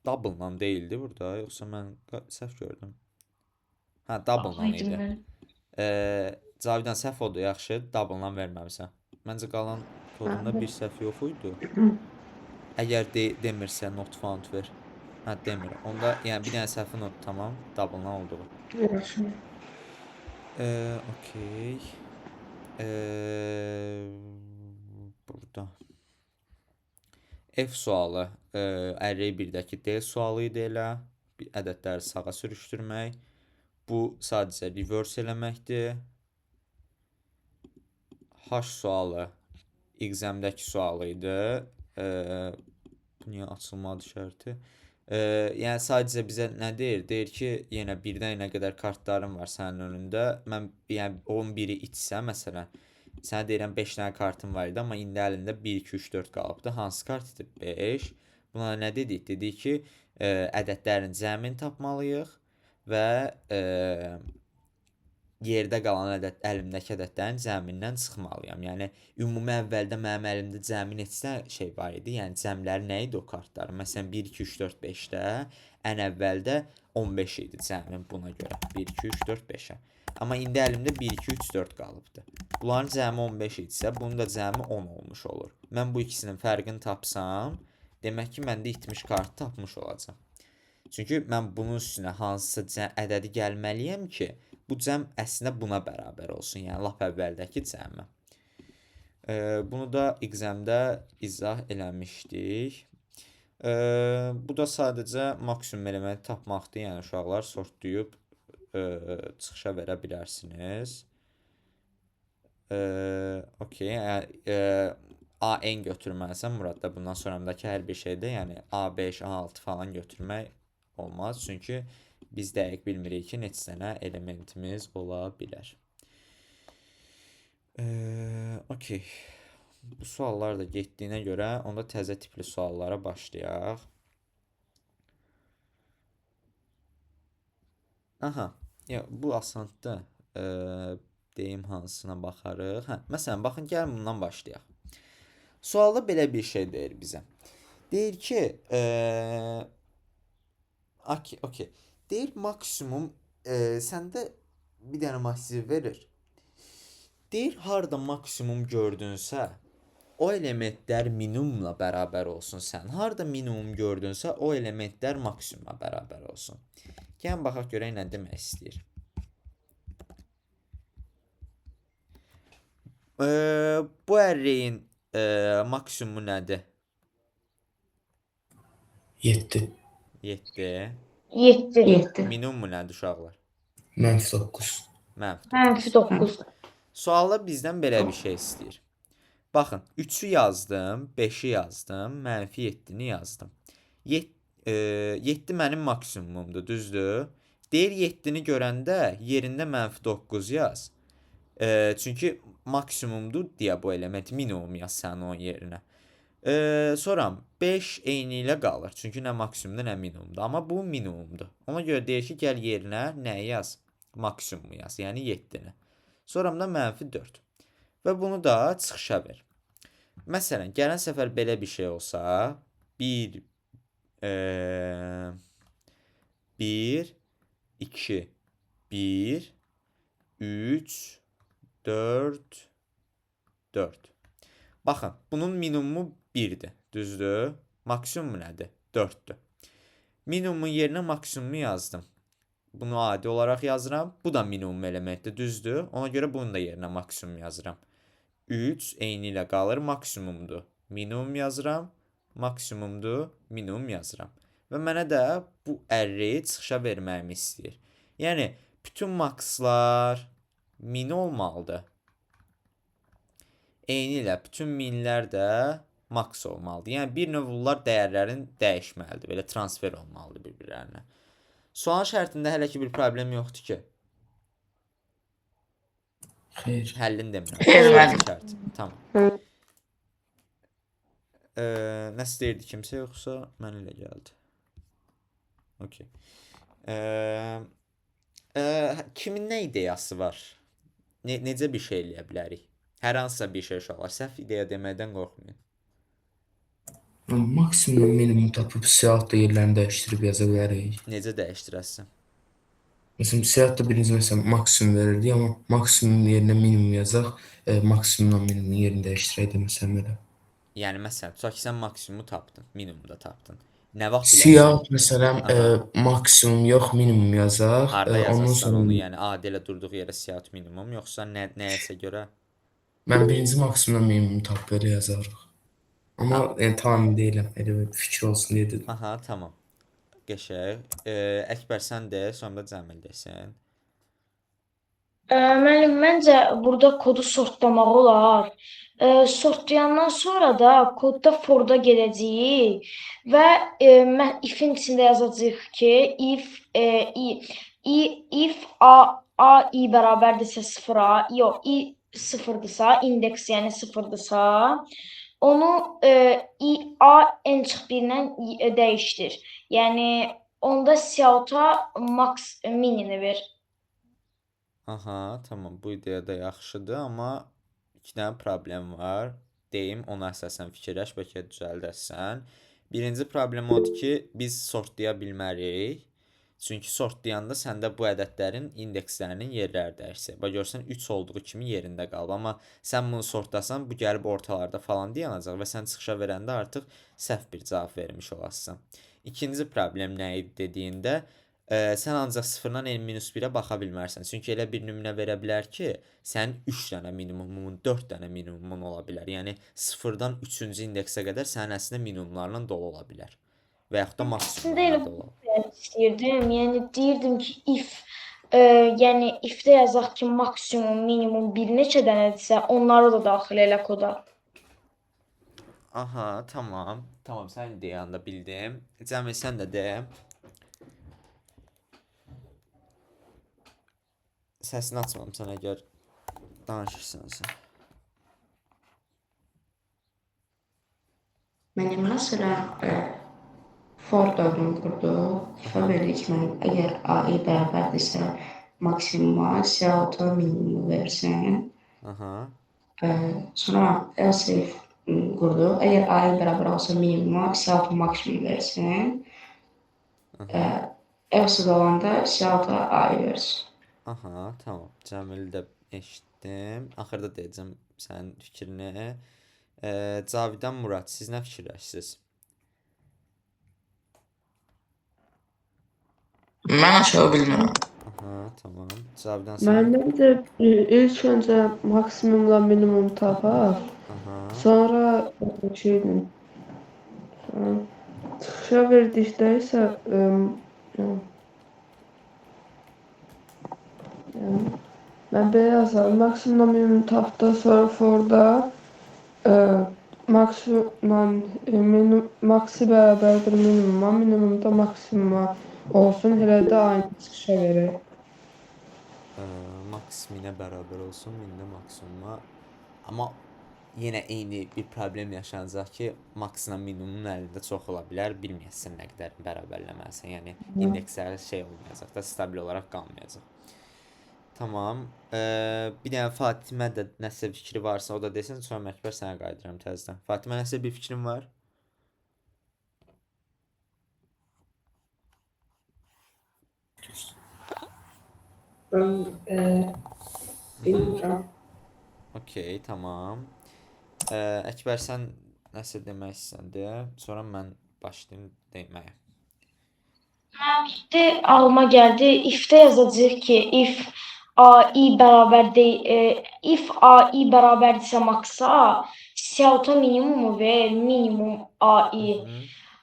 Double-la deyildi burada, yoxsa mən səhv gördüm. Hə, double-la idi. Cavidan səhv oldu, yaxşı, double-la verməmisən. Məncə qalan kodunda bir səhv yox idi. Əgər demirsə not found ver. Hə, demir. Onda yəni bir dənə səhvi not, tamam, double-la olduğu. Okey. Burada. F sualı ərrey 1-dəki D sualı idi elə. Ədədləri sağa sürüşdürmək. Bu sadəcə reverse eləməkdir. H sualı examdəki sualı idi. Bu niyə açılmadı şərti? Yəni sadəcə bizə nə deyir? Deyir ki, yenə 1-dən nə qədər kartların var sənin önündə. Mən yəni 11-i içsə məsələn, sənə deyirəm 5 dənə kartın var idi, amma indi əlində 1 2 3 4 qalıbdı. Hansı kart idi? 5. Buna nə dedik? Dedik ki, ədədlərin cəmini tapmalıyıq və yerdə qalan əlimdəki ədədlərin cəmindən çıxmalıyam. Yəni ümumi əvvəldə mənim əlimdə cəmi neçə şey var idi? Yəni cəmləri nə idi o kartların? Məsələn 1 2 3 4 5-də ən əvvəldə 15 idi cəmim buna görə. 1 2 3 4 5-ə. Amma indi əlimdə 1 2 3 4 qalıbdı. Bunların cəmi 15 idisə, bunun da cəmi 10 olmuş olur. Mən bu ikisinin fərqini tapsam, demək ki, məndə itmiş kartı tapmış olacağam. Çünki mən bunun üstünə hansısa ədədi gəlməliyəm ki, bu cəm əslində buna bərabər olsun. Yəni lap əvvəldəki cəmə. Bunu da examdə izah eləmişdik. Bu da sadəcə maksimum elementi tapmaqdır. Yəni uşaqlar sortlayıb çıxışa verə bilərsiniz. Okey. AN götürməlisən Muradda bundan sonramdakı hər bir şeydə, yəni A5, A6 falan götürmək olmaz. Çünki biz dəqiq bilmirik ki, neçə dənə elementimiz ola bilər. Okey. Bu suallar da getdiyinə görə onda təzə tipli suallara başlayaq. Aha. Ya, bu asandır. Deyim hansına baxarıq. Məsələn, baxın, gəlin bundan başlayaq. Sualda belə bir şey deyir bizə. Deyir ki, okey. Deyir maksimum səndə bir dənə massiv verir. Deyir harda maksimum gördünsə, o elementlər minimumla bərabər olsun sən. Harda minimum gördünsə, o elementlər maksimuma bərabər olsun. Gəlin baxaq görək nə demək istəyir. Bu ərreyin maksimumu nədir? 7. 7. 7. Minimumu nədir uşaqlar? -9. -9. Sualda bizdən belə bir şey istəyir. Baxın, 3-ü yazdım, 5-i yazdım, -7-ni yazdım. 7 mənim maksimumumdur, düzdür? Deyir 7-ni görəndə yerində -9 yaz. Çünki maksimumdur deyə bu element, minimum yaz sən onun yerinə. Sonra 5 eyni ilə qalır. Çünki nə maksimumdur, nə minimumdur. Amma bu minimumdur. Ona görə deyir ki, gəl yerinə nə yaz? Maksimumu yaz, yəni 7-ni. Sonra da -4. Və bunu da çıxışa ver. Məsələn, gələn səfər belə bir şey olsa, 1, 2, 1, 3, 4, 4. Baxın, bunun minimumu 1-dir, düzdür? Maksimumu nədir? 4-dür. Minimumun yerinə maksimumu yazdım. Bunu adi olaraq yazıram. Bu da minimum elementdir, düzdür? Ona görə bunu da yerinə maksimum yazıram. 3 eyni ilə qalır, maksimumdur. Minimum yazıram, maksimumdur, minimum yazıram. Və mənə də bu ərreyi çıxışa verməyimi istəyir. Yəni, bütün makslar min olmalıdır. Eyni ilə bütün minlər də maks olmalıdır. Yəni, bir növ bunlar dəyərlərin dəyişməlidir. Belə transfer olmalıdır bir-birlərinə. Sual şərtində hələ ki bir problem yoxdur ki. Xeyr. Həllini demirəm. Şərt. Tamam. Nəsə deyirdi kimsə yoxsa mən elə gəldi. Okey. Kimin nə ideyası var? Necə bir şey eləyə bilərik? Hər hansısa bir şey uşaqlar. Səhv ideya deməkdən qorxmayın. Maksimum minimum tapıb siyahıda yerlərini dəyişdirib yaza bilərik. Necə dəyişdirəsən? Məsələn, siyahıda birinci məsələn maksimum verirdik, amma maksimum yerinə minimum yazaq, maksimumla minimumun yerini dəyişdirək də məsələn belə. Yəni məsələn, tutaq ki sən maksimumu tapdın, minimumu da tapdın. Nə vaxt bilərsən Siyah ki? məsələn Aha. maksimum yox, minimum yazaq. Harda Ondan yazarsan sonra onu, yəni A ilə durduğu yerə siyahı minimum, yoxsa nəyəsə görə? mən birinci maksimumdan minimum tapıb belə yazarıq. Amma yəni tam deyiləm, elə bir fikir olsun deyə dedim. Aha, tamam. Qəşəng. Əkbər sən de, sonra da Cəmil desin. Müəllim, məncə burada kodu sortlamaq olar. Sortlayandan sonra da kodda forda gedəcəyik və mən if-in içində yazacağıq ki, if a i bərabərdirsə 0-a, yox, i 0-dırsa, indeks yəni 0-dırsa, onu i a n çıx 1-lə dəyişdir. Yəni onda Sialta max minini ver. Aha, tamam. Bu ideya da yaxşıdır, amma iki dənə problem var. Deyim, ona əsasən fikirləş, bəlkə düzəldərsən. Birinci problem odur ki, biz sortlaya bilmərik. Çünki sortlayanda səndə bu ədədlərin indekslərinin yerləri dəyişir. Bax görsən 3 olduğu kimi yerində qalıb. Amma sən bunu sortlasan, bu gəlib ortalarda falan dayanacaq və sən çıxışa verəndə artıq səhv bir cavab vermiş olasın. İkinci problem nə idi dediyində, sən ancaq 0-dan n-1-ə baxa bilmərsən. Çünki elə bir nümunə verə bilər ki, sənin 3 dənə minimumun, 4 dənə minimumun ola bilər. Yəni 0-dan 3-cü indeksə qədər sənin əslində minimumlarla dolu ola bilər. Və yaxud da Əslində maksimumlarla elə dolu. istəyirdim. Yəni deyirdim ki, yəni if-də yazaq ki, maksimum, minimum bir neçə dənədirsə, onları da daxil elə koda. Aha, tamam. Tamam, sən deyəndə bildim. Cəmil, sən də de. Səsini açmamısan əgər danışırsansa. Mənim məsələn for dövrünü qurduq. For verdik ki, mənim əgər AI bərabərdirsə maksimuma, C6 minimumu versin. Aha. Sonra else if qurduq. Əgər AI bərabər olsa minimuma, C6 maksimum versin. Else olanda C6 AI versin. Aha, tamam. Cəmili də eşitdim. Axırda deyəcəm sənin fikrini. Cavidan Murad, siz nə fikirləşirsiniz? Mən aşağı bilmirəm. Aha, tamam. Cavidan sən? Mən məncə ilk öncə maksimumla minimum tapaq. Aha. Sonra şeydim. Çıxışa verdikdə isə mən belə yazarım. Maksimumla minimum tapdıqdan sonra forda maksimumla maksi bərabərdir minimuma, minimum da maksimuma olsun. Elə də aynı çıxışa verək. Max minə bərabər olsun, minlə maksimuma. Amma yenə eyni bir problem yaşanacaq ki, maksla minimumun əlində çox ola bilər, bilməyəsən nə qədər bərabərləməlisən. Yəni indekslər şey olmayacaq da, stabil olaraq qalmayacaq. Tamam. Bir dənə Fatimə də nəsə fikri varsa o da desin, sonra Məkbər sənə qayıdıram təzədən. Fatimə, nəsə bir fikrin var? Bilmirəm. Okey, tamam. Əkbər, sən nəsə demək istəsən de, sonra mən başlayım deməyə. Məndə ağlıma gəldi. If-də yazacağıq ki, if AI bərabərdirsə maksa, C6 minimumu ver, minimum AI.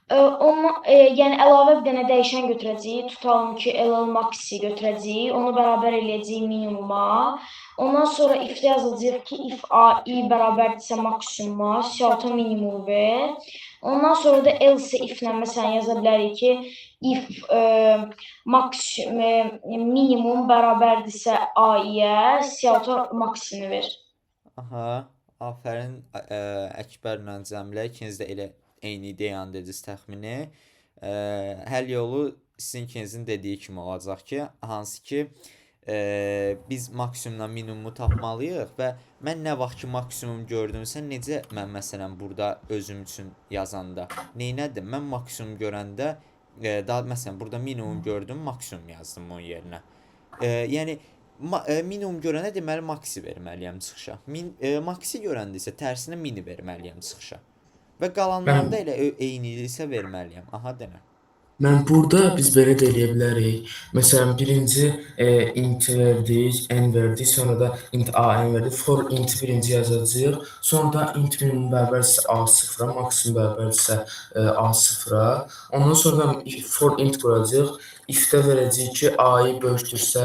Yəni əlavə bir dənə dəyişən götürəcəyik. Tutalım ki, LL maxi götürəcəyik. Onu bərabər eləyəcəyik minimuma. Ondan sonra if-də yazacağıq ki, if AI bərabərdirsə maksimuma, C6 minimumu ver. Ondan sonra da else if-lə məsələn yaza bilərik ki, if minimum bərabərdirsə AI-yə, C6 maksini ver. Aha, afərin Əkbərlə Cəmilə, ikiniz də elə eyni ideyanı dediniz təxmini. Həll yolu sizin ikinizin dediyi kimi olacaq ki, hansı ki biz maksimumla minimumu tapmalıyıq və mən nə vaxt ki maksimum gördümsə, necə mən məsələn burada özüm üçün yazanda neynədim? Mən maksimum görəndə daha məsələn burada minimum gördüm, maksimum yazdım onun yerinə. Yəni minimum görəndə deməli maksi verməliyəm çıxışa. Maksi görəndə isə tərsinə mini verməliyəm çıxışa. Və qalanlarında elə eyniliksə verməliyəm. Aha, denə. Mən burada biz belə də eləyə bilərik. Məsələn, birinci int verdik, n verdik, sonra da int a n verdik. For int birinci yazacağıq. Sonra da int minimum bərabərdirsə a0-a, maksimum bərabərdirsə a0-a. Ondan sonra for int quracağıq. If-də verəcəyik ki, a-yı böyükdürsə,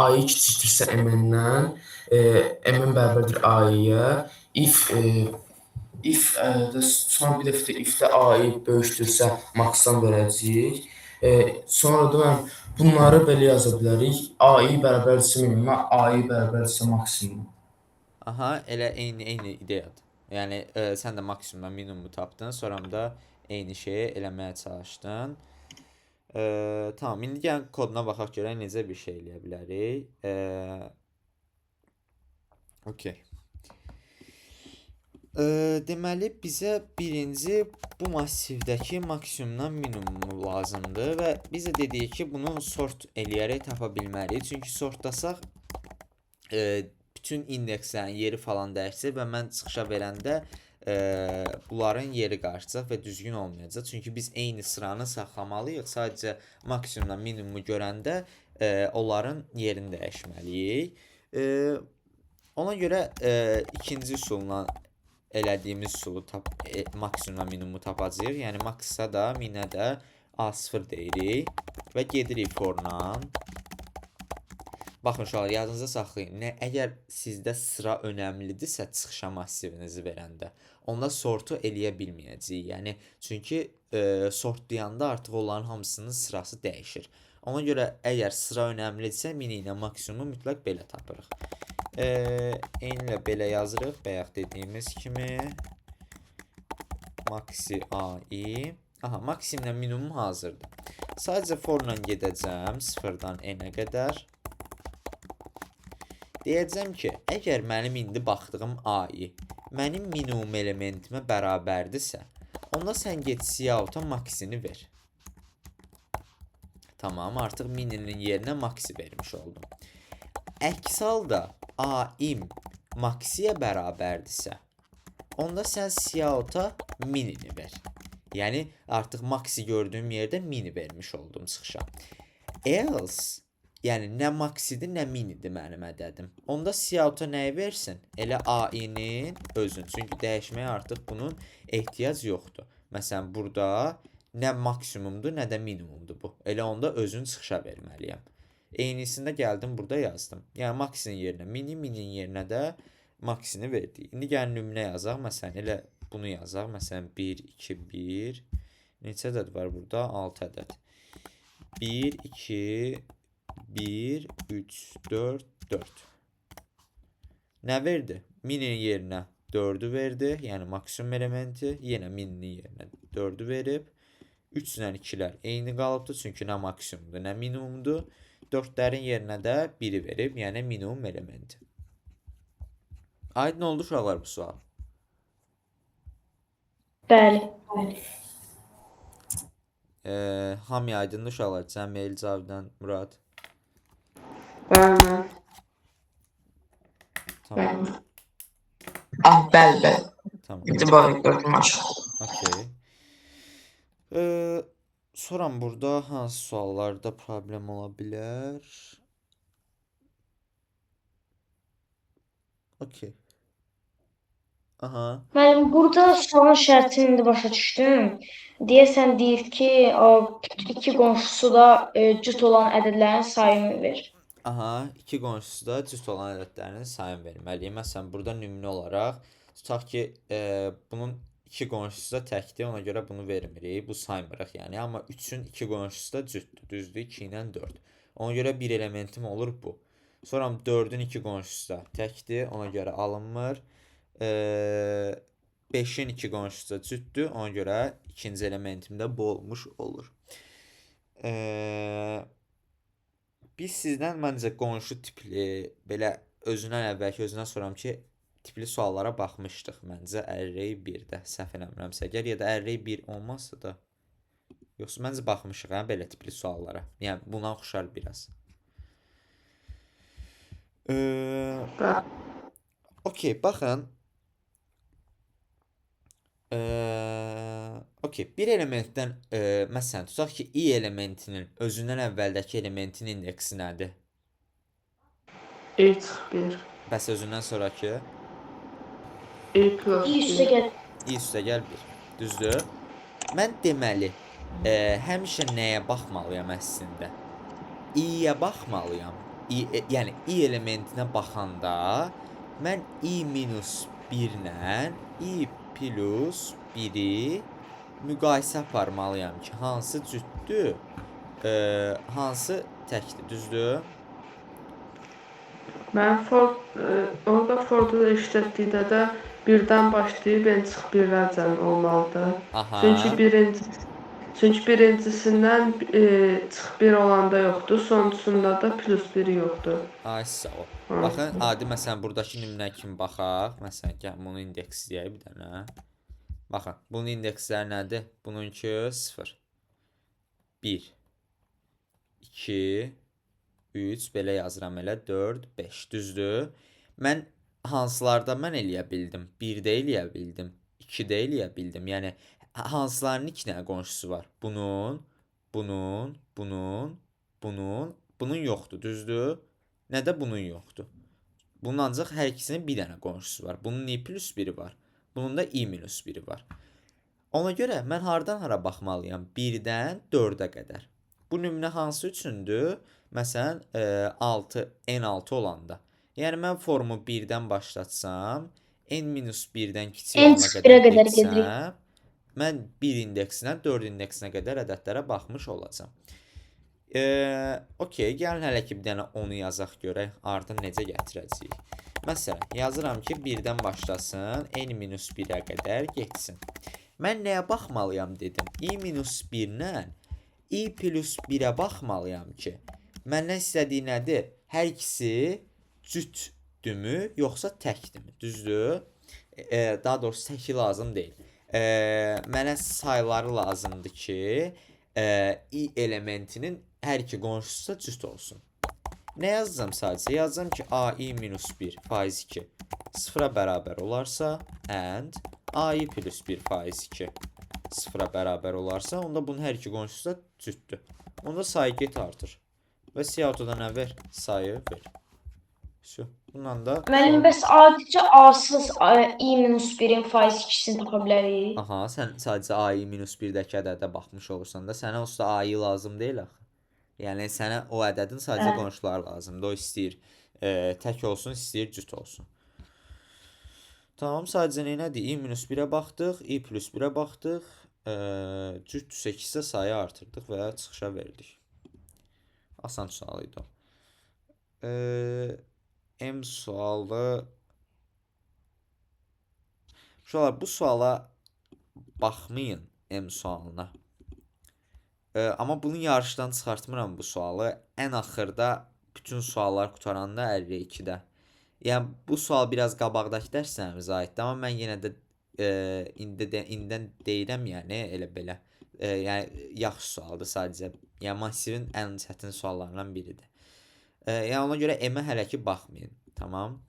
a-yı kiçikdirsə m-dən, m bərabərdir a-ya. Son bir dəfə if-də a-yı böyükdürsə max-dan verəcəyik. Sonra da mən bunları belə yaza bilərik. A-yı bərabərdirsə minimuma, a-yı bərabərdirsə maksimuma. Aha, elə eyni ideyadır. Yəni sən də maksimumdan minimumu tapdın, sonra da eyni şeyi eləməyə çalışdın. Tamam, indi gəlin koduna baxaq görək necə bir şey eləyə bilərik. Okey. Deməli, bizə birinci bu massivdəki maksimumdan minimumu lazımdır və bizə dedik ki, bunu sort eləyərək tapa bilməliyik. Çünki sortlasaq bütün indekslərin yeri falan dəyişəcək və mən çıxışa verəndə bunların yeri qarışacaq və düzgün olmayacaq. Çünki biz eyni sıranı saxlamalıyıq. Sadəcə maksimumdan minimumu görəndə onların yerini dəyişməliyik. Ona görə ikinci üsulla elədiyimiz üsulu maksimumdan minimumu tapacağıq. Yəni maksa da minə də A0 deyirik və gedirik forla. Baxın uşaqlar, yadınıza saxlayın. Əgər sizdə sıra önəmlidirsə çıxışa massivinizi verəndə, onda sortu eləyə bilməyəcəyik. Yəni çünki sortlayanda artıq onların hamısının sırası dəyişir. Ona görə əgər sıra önəmlidirsə, mini ilə maksimumu mütləq belə tapırıq. Eyni ilə belə yazırıq. Bayaq dediyimiz kimi maxi a-i. Aha, maksimlə minimum hazırdır. Sadəcə forla gedəcəm 0-dan n-ə qədər. Deyəcəm ki, əgər mənim indi baxdığım a-i mənim minimum elementimə bərabərdirsə, onda sən get cout-a maxini ver. Tamam, artıq mininin yerinə maxi vermiş oldum. Əks halda a-im maxiyə bərabərdirsə, onda sən cout-a minini ver. Yəni, artıq maxi gördüyüm yerdə mini vermiş oldum çıxışa. Else, yəni nə maxidir, nə minidir mənim ədədim. Onda cout-a nəyi versin? Elə a-inin özün. Çünki dəyişməyə artıq bunun ehtiyac yoxdur. Məsələn, burada nə maksimumdur, nə də minimumdur bu. Elə onda özün çıxışa verməliyəm. Eynisində gəldim, burada yazdım. Yəni, maxinin yerinə mini, mininin yerinə də maxini verdik. İndi gəlin nümunə yazaq. Məsələn, elə bunu yazaq. Məsələn, 1, 2, 1. Neçə ədəd var burada? 6 ədəd. 1, 2, 1, 3, 4, 4. Nə verdi? Mininin yerinə 4'ü verdi. Yəni, maksimum elementi. Yenə mininin yerinə 4'ü verib. 3 ilə 2'lər eyni qalıbdır. Çünki nə maksimumdur, nə minimumdur. 4'lərin yerinə də 1'i verib. Yəni, minimum elementi. Aydın oldu uşaqlar bu sual? Bəli. Hamıya aydındır uşaqlar. Cəmil, Cavidən, Murad. Bəli. Tamam. Bəli. Tamam. İndi bax gördüm aşağı. Okey. Soram burada hansı suallarda problem ola bilər? Okey. Aha. Müəllim, burada sualın şərtini indi başa düşdüm. Deyəsən deyir ki, iki qonşusu da cüt olan ədədlərin sayını ver. Aha, iki qonşusu da cüt olan ədədlərin sayını verməliyik. Məsələn, burada nümunə olaraq tutaq ki, bunun iki qonşusu da təkdir, ona görə bunu vermirik. Bu saymırıq yəni. Amma 3-ün iki qonşusu da cütdür. Düzdür, 2 ilə 4. Ona görə bir elementim olur bu. Sonra 4-ün iki qonşusu da təkdir, ona görə alınmır. 5-in iki qonşusu da cütdür, ona görə ikinci elementim də bu olmuş olur. Biz sizdən məncə qonşu tipli, belə özündən əvvəlki özündən soram ki, tipli suallara baxmışdıq məncə Array 1-də, səhv eləmirəmsə əgər, ya da Array 1 olmazsa da, yoxsa məncə baxmışıq belə tipli suallara. Yəni, buna oxşar biraz. Okey, baxın. Okey. Bir elementdən məsələn tutaq ki, i elementinin özündən əvvəldəki elementin indeksi nədir? i çıx 1. Bəs özündən sonrakı i plus İ üstə 1. gəl. i üstə gəl 1. Düzdür? Mən deməli, həmişə nəyə baxmalıyam əslində? i-yə baxmalıyam. Yəni i elementinə baxanda mən i minus 1 ilə i plus 1-i müqayisə aparmalıyam ki, hansı cütdür, hansı təkdir, düzdür? Mən orada formula işlətdikdə də birdən başlayıb n çıx 1-lərcən olmalıdır. Aha. Çünki birincisindən çıx 1 olanda yoxdur, sonuncusunda da plus 1 yoxdur. Ay sağ ol. Baxın, adi məsələn buradakı nümunə kimi baxaq. Məsələn, gəl bunu indeksləyək bir dənə. Baxın, bunun indeksləri nədir? Bununki 0, 1, 2, 3, belə yazıram elə, 4, 5, düzdür? Mən hansılarda mən eləyə bildim? 1-də eləyə bildim, 2-də eləyə bildim. Yəni, hansılarının 2 dənə qonşusu var? Bunun yoxdur, düzdür? Nədə bunun yoxdur? Bunun ancaq hər ikisinin bir dənə qonşusu var. Bunun i plus 1-i var. Bunun da i minus 1-i var. Ona görə mən hardan hara baxmalıyam? 1-dən 4-ə qədər. Bu nümunə hansı üçündür? Məsələn, n6 olanda. Yəni, mən formu 1-dən başlatsam, n-1-dən kiçik N N olana sıfıra qədər qədər getsəm, gedirik. mən 1 indeksinə, 4 indeksinə qədər ədədlərə baxmış olacam. Okey, gəlin hələ ki bir dənə onu yazaq görək, ardın necə gətirəcəyik. Məsələn, yazıram ki, 1-dən başlasın, n-1-ə qədər getsin. Mən nəyə baxmalıyam dedim? i-1-lə i plus 1-ə baxmalıyam ki, məndən istədiyi nədir? Hər ikisi cütdürmü, yoxsa təkdirmi? Düzdür? Daha doğrusu təki lazım deyil. Mənə sayıları lazımdır ki, i elementinin hər iki qonşusu da cüt olsun. Nə yazacağım sadəcə? Yazacağım ki, ai minus 1 faiz 2 0-a bərabər olarsa and ai plus 1 faiz 2 0-a bərabər olarsa, onda bunun hər iki qonşusu da cütdür. Onda sayı get artır. Və siyahıda nə ver? Sayı ver. Bundan da... Müəllim, bəs adicə A-sız i-1-in faiz 2-sini tapa bilərik? Aha, sən sadəcə ai minus 1-dəki ədədə baxmış olursan da, sənə usta ai lazım deyil axı. Yəni, sənə o ədədin sadəcə qonşuları lazımdır. O istəyir tək olsun, istəyir cüt olsun. Tamam, sadəcə nədir? i minus 1-ə baxdıq, i plus 1-ə baxdıq. Cütdürsə 2-sə sayı artırdıq və çıxışa verdik. Asan sual idi o. M sualı... Uşaqlar, bu suala baxmayın M sualına. Amma bunu yarışdan çıxartmıram bu sualı. Ən axırda bütün suallar qutaranda 52-də. Yəni, bu sual biraz qabaqdakı dərslərimizə aiddir. Amma mən yenə də indidən deyirəm, yəni, elə belə. Yəni, yaxşı sualdır sadəcə. Yəni, massivin ən çətin suallarından biridir. Yəni, ona görə M-ə hələ ki baxmayın. Tamam.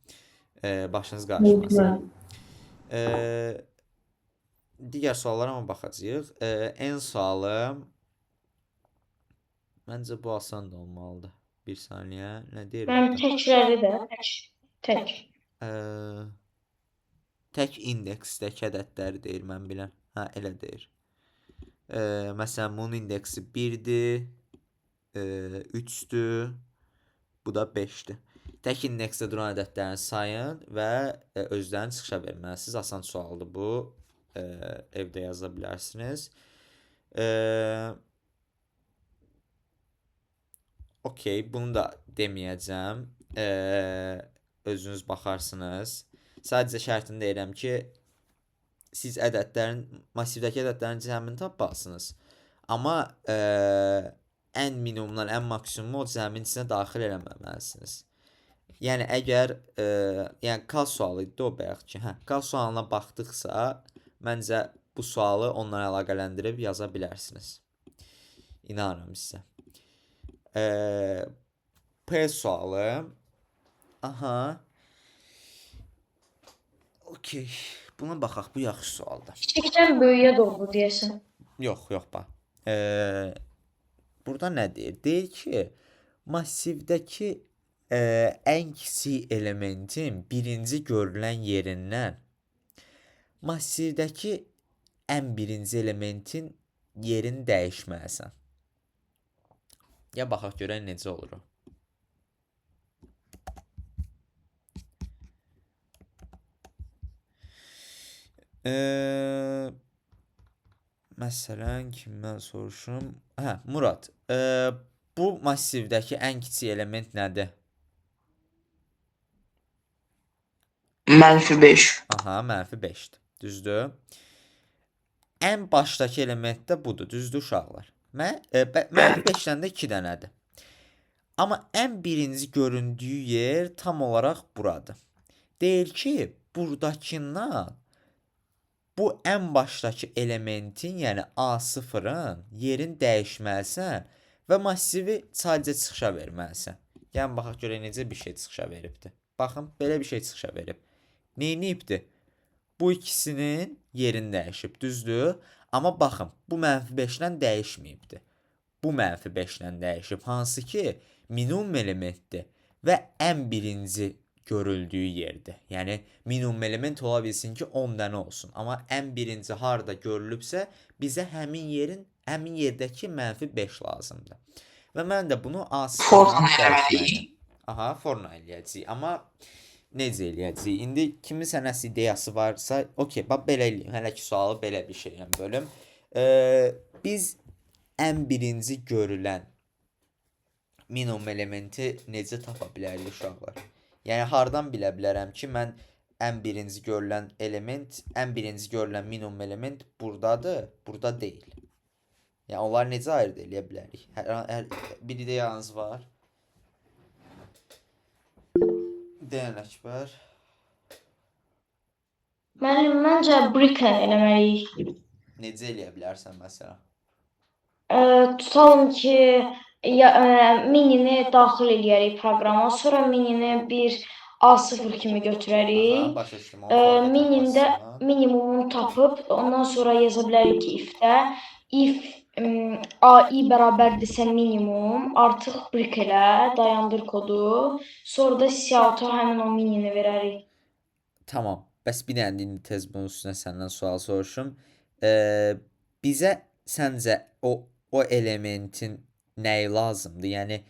Başınız qarışmasın. Digər suallara mı baxacağıq? N sualı... Məncə bu asan da olmalıdır. Bir saniyə. Nə deyir? Mənim təkləri də tək. Tək indeksdəki ədədləri deyir, mən bilən. Hə, elə deyir. Məsələn, bunun indeksi 1-dir, 3-dür, bu da 5-dir. Tək indeksdə duran ədədlərini sayın və özlərini çıxışa verməlisiniz. Asan sualdır bu. Evdə yaza bilərsiniz. Okey, bunu da deməyəcəm. Özünüz baxarsınız. Sadəcə şərtini deyirəm ki, siz massivdəki ədədlərin cəmini tapmalısınız. Amma ən minimumdan ən maksimumu o cəmin içinə daxil eləməməlisiniz. Yəni, əgər kal sualı idi o bayaq ki, kal sualına baxdıqsa, məncə bu sualı onunla əlaqələndirib yaza bilərsiniz. İnanıram sizə. P sualı. Aha. Okey. buna baxaq, bu yaxşı sualdır. Kiçikdən böyüyə doğru deyəsən. Yox, bax. Burada nə deyir? Deyir ki, massivdəki ən kiçik elementin birinci görülən yerindən massivdəki ən birinci elementin yerini dəyişməlisən. Ya baxaq görək necə olur o. Məsələn, kimdən soruşum? Hə, Murad. Bu massivdəki ən kiçik element nədir? -5. Aha, -5-dir. Düzdür? Ən başdakı element də budur. Düzdür uşaqlar? -5-dən də 2 dənədir. Amma ən birinci göründüyü yer tam olaraq buradır. Deyir ki, buradakından bu ən başdakı elementin, yəni A0-ın yerini dəyişməlisən və massivi sadəcə çıxışa verməlisən. Yəni, baxaq görək necə bir şey çıxışa veribdir. Baxın, belə bir şey çıxışa verib. Neyniyibdir? Bu ikisinin yerini dəyişib, düzdür? Amma baxın, bu -5-lə dəyişməyibdir. Bu -5-lə dəyişib, hansı ki, minimum elementdir və ən birinci görüldüyü yerdir. Yəni, minimum element ola bilsin ki, 10 dənə olsun. Amma ən birinci harada görülübsə, bizə həmin yerdəki -5 lazımdır. Və mən də bunu Forla A0-dan dəyişməliyim. eləməliyik. Aha, forla eləyəcəyik. Amma necə eləyəcəyik? İndi kimisə nəsə ideyası varsa, okey, bax belə eləyim. Hələ ki sualı belə bir şeylə bölüm. Biz ən birinci görülən minimum elementi necə tapa bilərik uşaqlar? Yəni, hardan bilə bilərəm ki, mən ən birinci görülən element, ən birinci görülən minimum element buradadır, burada deyil. Yəni, onlar necə ayırd eləyə bilərik? Hər bir ideyanız var? Deyən Əkbər. Məncə bricklə eləməliyik. Necə eləyə bilərsən məsələn? Tutalım ki, minini daxil eləyərik proqrama, sonra minini bir A0 kimi götürərik. Aha, başa düşdüm. Onu forda Minində tapmasına. minimumunu tapıb, ondan sonra yaza bilərik ki, if AI bərabərdirsə minimum, artıq brick elə, dayandır kodu, sonra da Cout-a həmin o minini verərik. Tamam. Bəs bir dənə indi tez bunun üstünə səndən sual soruşum. Bizə səncə o elementin nəyi lazımdır? Yəni,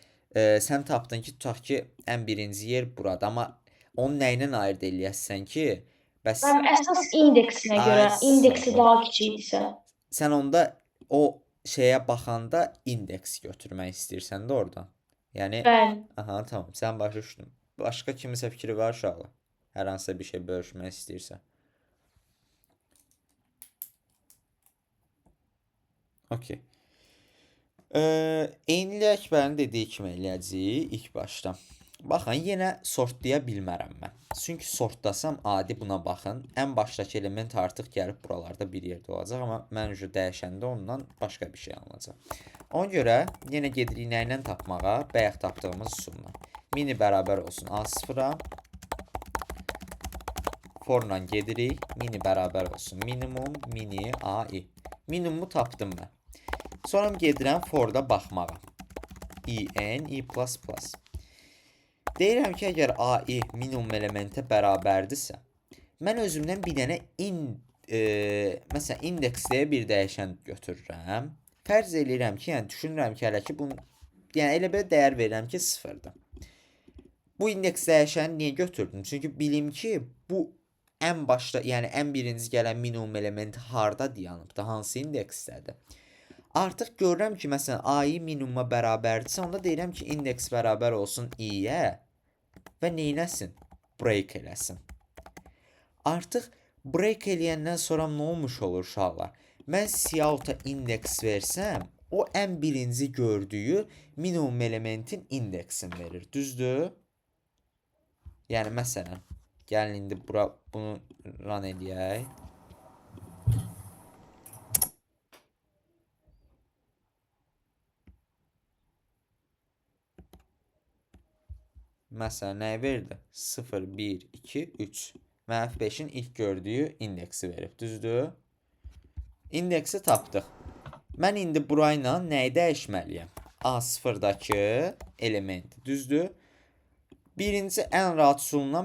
sən tapdın ki, tutaq ki, ən birinci yer buradır, amma onu nə ilə ayırd eləyəsən ki, bəs Əsas indeksinə görə, indeksi daha kiçikdirsə. sən onda o şeyə baxanda indeks götürmək istəyirsən də oradan. Yəni, Bəli. aha, tamam, sən başa düşdün. Başqa kimisə fikri var uşaqlar? Hər hansısa bir şey bölüşmək istəyirsə. Okey. Eynilə Əkbərin dediyi kimi eləyəcəyik ilk başda. Baxın, yenə sortlaya bilmərəm mən. Çünki sortlasam adi buna baxın. Ən başdakı element artıq gəlib buralarda bir yerdə olacaq, amma mən dəyişəndə ondan başqa bir şey alınacaq. Ona görə yenə gedirik nə ilə tapmağa? Bayaq tapdığımız üsulla. Mini bərabər olsun A0-a. Forla gedirik. Mini bərabər olsun minimum, mini AI. Minimumu tapdım mən. Sonra gedirəm forda baxmağa. I++. Deyirəm ki, əgər AI minimum elementə bərabərdirsə, mən özümdən bir dənə məsələn, indeks deyə bir dəyişən götürürəm. Fərz eləyirəm ki, yəni düşünürəm ki, hələ ki, yəni elə belə dəyər verirəm ki, 0-dır. Bu indeks dəyişəni niyə götürdüm? Çünki bilim ki, bu ən başda, yəni ən birinci gələn minimum element harda dayanıbdır, hansı indeksdədir? Artıq görürəm ki, məsələn, AI minimuma bərabərdirsə, onda deyirəm ki, indeks bərabər olsun i-yə və neynəsin? Break eləsin. Artıq break eləyəndən sonra nə olmuş olur uşaqlar? Mən Cout-a indeks versəm, o ən birinci gördüyü minimum elementin indeksini verir. Düzdür? Yəni, məsələn, gəlin indi bunu run eləyək. Məsələn, nəyi verdi? 0, 1, 2, 3. Mənə F5-in ilk gördüyü indeksi verib, düzdür? İndeksi tapdıq. Mən indi burayla nəyi dəyişməliyəm? A0-dakı elementi, düzdür? Birinci ən rahat üsulla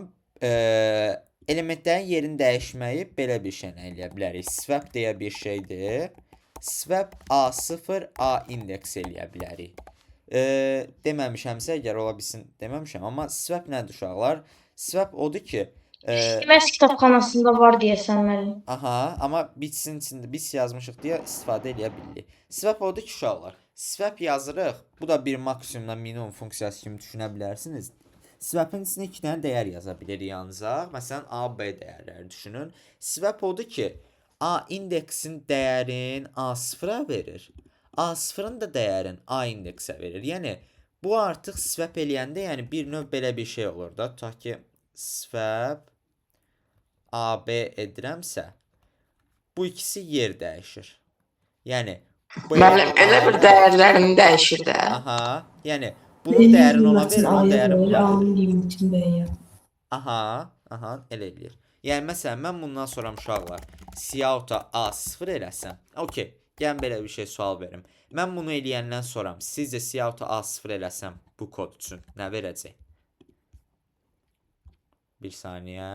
elementlərin yerini dəyişməyi belə bir şeylə eləyə bilərik. Swap deyə bir şeydir. Swap A0 A indeks eləyə bilərik. Deməmişəmsə, əgər ola bilsin deməmişəm, amma swap nədir uşaqlar? Swap odur ki, Siemens kitabxanasında var deyəsən müəllim. aha, amma bitsin içində biz yazmışıq deyə istifadə eləyə bilirik. Swap odur ki, uşaqlar, swap yazırıq. Bu da bir maksimumdan minimum funksiyası kimi düşünə bilərsiniz. Swap'ın içində 2 dənə dəyər yaza bilirik ancaq. Məsələn, A, B dəyərləri düşünün. Swap odur ki, A indeksin dəyərin A0-a verir. A0-ın da dəyərin A indeksə verir. Yəni, bu artıq swap eləyəndə, yəni bir növ belə bir şey olur da. Tutaq ki, swap AB edirəmsə, bu ikisi yer dəyişir. Yəni, bu Müəllim, elə bir dəyərlərini dəyişir də. aha, yəni bunun dəyərini ona verir, onun dəyərini buna verir. A'nın limitini bəyər. Aha, elə eləyir. Yəni, məsələn, mən bundan sonra uşaqlar Cout-a A0 eləsəm, okey, gəlin belə bir şey sual verim. Mən bunu eləyəndən sonra sizcə Cout-a A0 eləsəm bu kod üçün nə verəcək? Bir saniyə.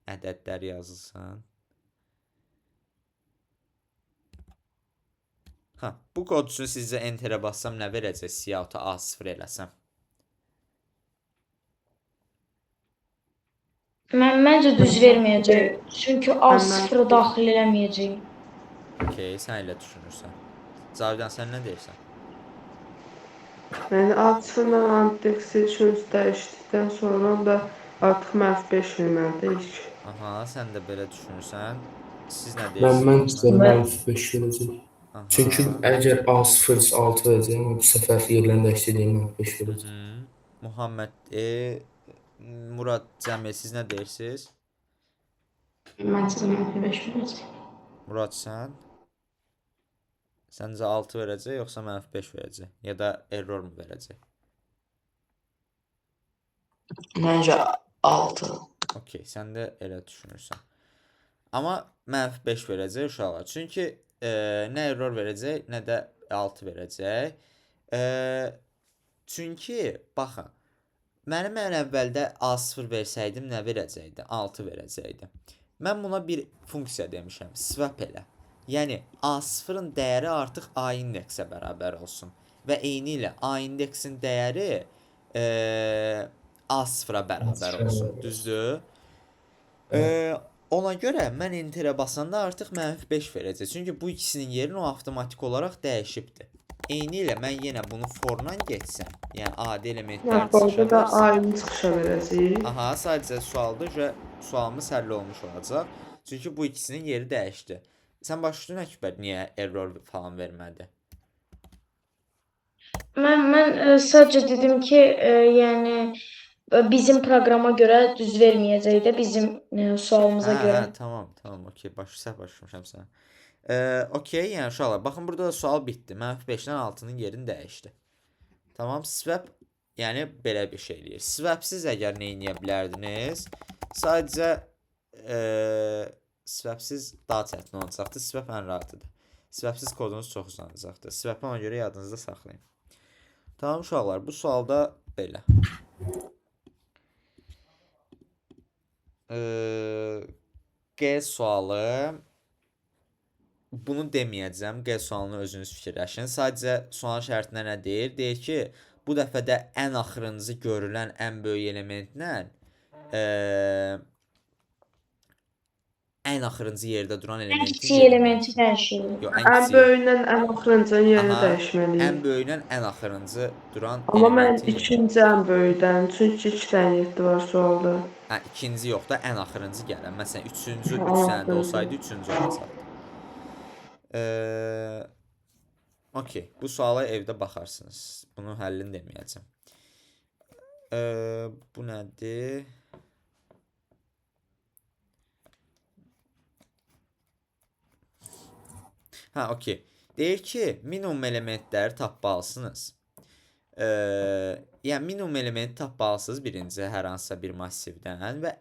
Ədədlər yazılsın. Bu kod üçün sizcə enterə bassam nə verəcək Cout-a A0 eləsəm? Məncə düz verməyəcək. Çünki A0 daxil eləməyəcək. Okey, sən elə düşünürsən. Cavidan, sən nə deyirsən? Yəni A0-la indeksi üçün dəyişdikdən sonra da artıq -5 verməliyik. Aha, sən də belə düşünürsən. Siz nə Mən deyirsiniz? -5 verəcək. Aha. Çünki əgər A0 isə 6 verəcək, amma bu səfər yerlərini dəyişdirdiyim -5 verəcək. Muhammed, Murad, Cəmil, siz nə deyirsiniz? Məncə də -5 verəcək. Murad, sən? Səncə 6 verəcək, yoxsa -5 verəcək? Ya da error mu verəcək? Məncə 6. Okey, sən də elə düşünürsən. Amma -5 verəcək uşaqlar. Çünki nə error verəcək, nə də 6 verəcək. Çünki, baxın, mənim ən əvvəldə A0 versəydim nə verəcəkdi? 6 verəcəkdi. Mən buna bir funksiya demişəm, swap elə. Yəni, A0-ın dəyəri artıq A indeksə bərabər olsun. Və eyni ilə A indeksin dəyəri A0-a bərabər olsun, düzdür? Ona görə mən enterə basanda artıq -5 verəcək. Çünki bu ikisinin yerini o avtomatik olaraq dəyişibdir. Eyni ilə mən yenə bunu for-la geçsəm, yəni adi elementlər Yəni burada da versəm. A-nı çıxışa verəcəyik. Aha, sadəcə sualdır və sualımız həll olmuş olacaq. Çünki bu ikisinin yeri dəyişdi. Sən başladın Əkbər, niyə error falan vermədi? Mən sadəcə dedim ki, yəni bizim proqrama görə düz verməyəcək də bizim sualımıza görə. Tamam, okey, səhv başlamışam sənə. Okey, yəni uşaqlar, baxın burada da sual bitdi. -5-dən 6-nın yerini dəyişdi. Tamam, swap, yəni belə bir şey eləyir. Swapsiz əgər nə edə bilərdiniz? Sadəcə swapsiz daha çətin olacaqdı. Swap ən rahatıdır. Swapsiz kodunuz çox uzanacaqdır. Swapı ona görə yadınızda saxlayın. Tamam uşaqlar, bu sualda belə. G sualı. Bunu deməyəcəm. G sualını özünüz fikirləşin. Sadəcə sual şərtinə nə deyir? Deyir ki, bu dəfə də ən axırıncı görülən ən böyük elementlə ən axırıncı yerdə duran Ən elementin kiçik elementi dəyişir. Yox, Ən böyüyündən ən axırıncının yerini Aha, ən dəyişməliyik. böyüyündən ən axırıncı duran Amma mən elementin yerini. ikinci ən böyükdən, çünki 2 dənə yeddi var sualda. Hə, ikinci yox da ən axırıncı gələn. Məsələn, üçüncü 3 Anladım. sənədə olsaydı üçüncü olacaqdı. Okey, bu suala evdə baxarsınız. Bunun həllini deməyəcəm. Bu nədir? Hə, okey. Deyir ki, minimum elementləri tapmalısınız. Yəni minimum elementi tapmalısınız birinci hər hansısa bir massivdən və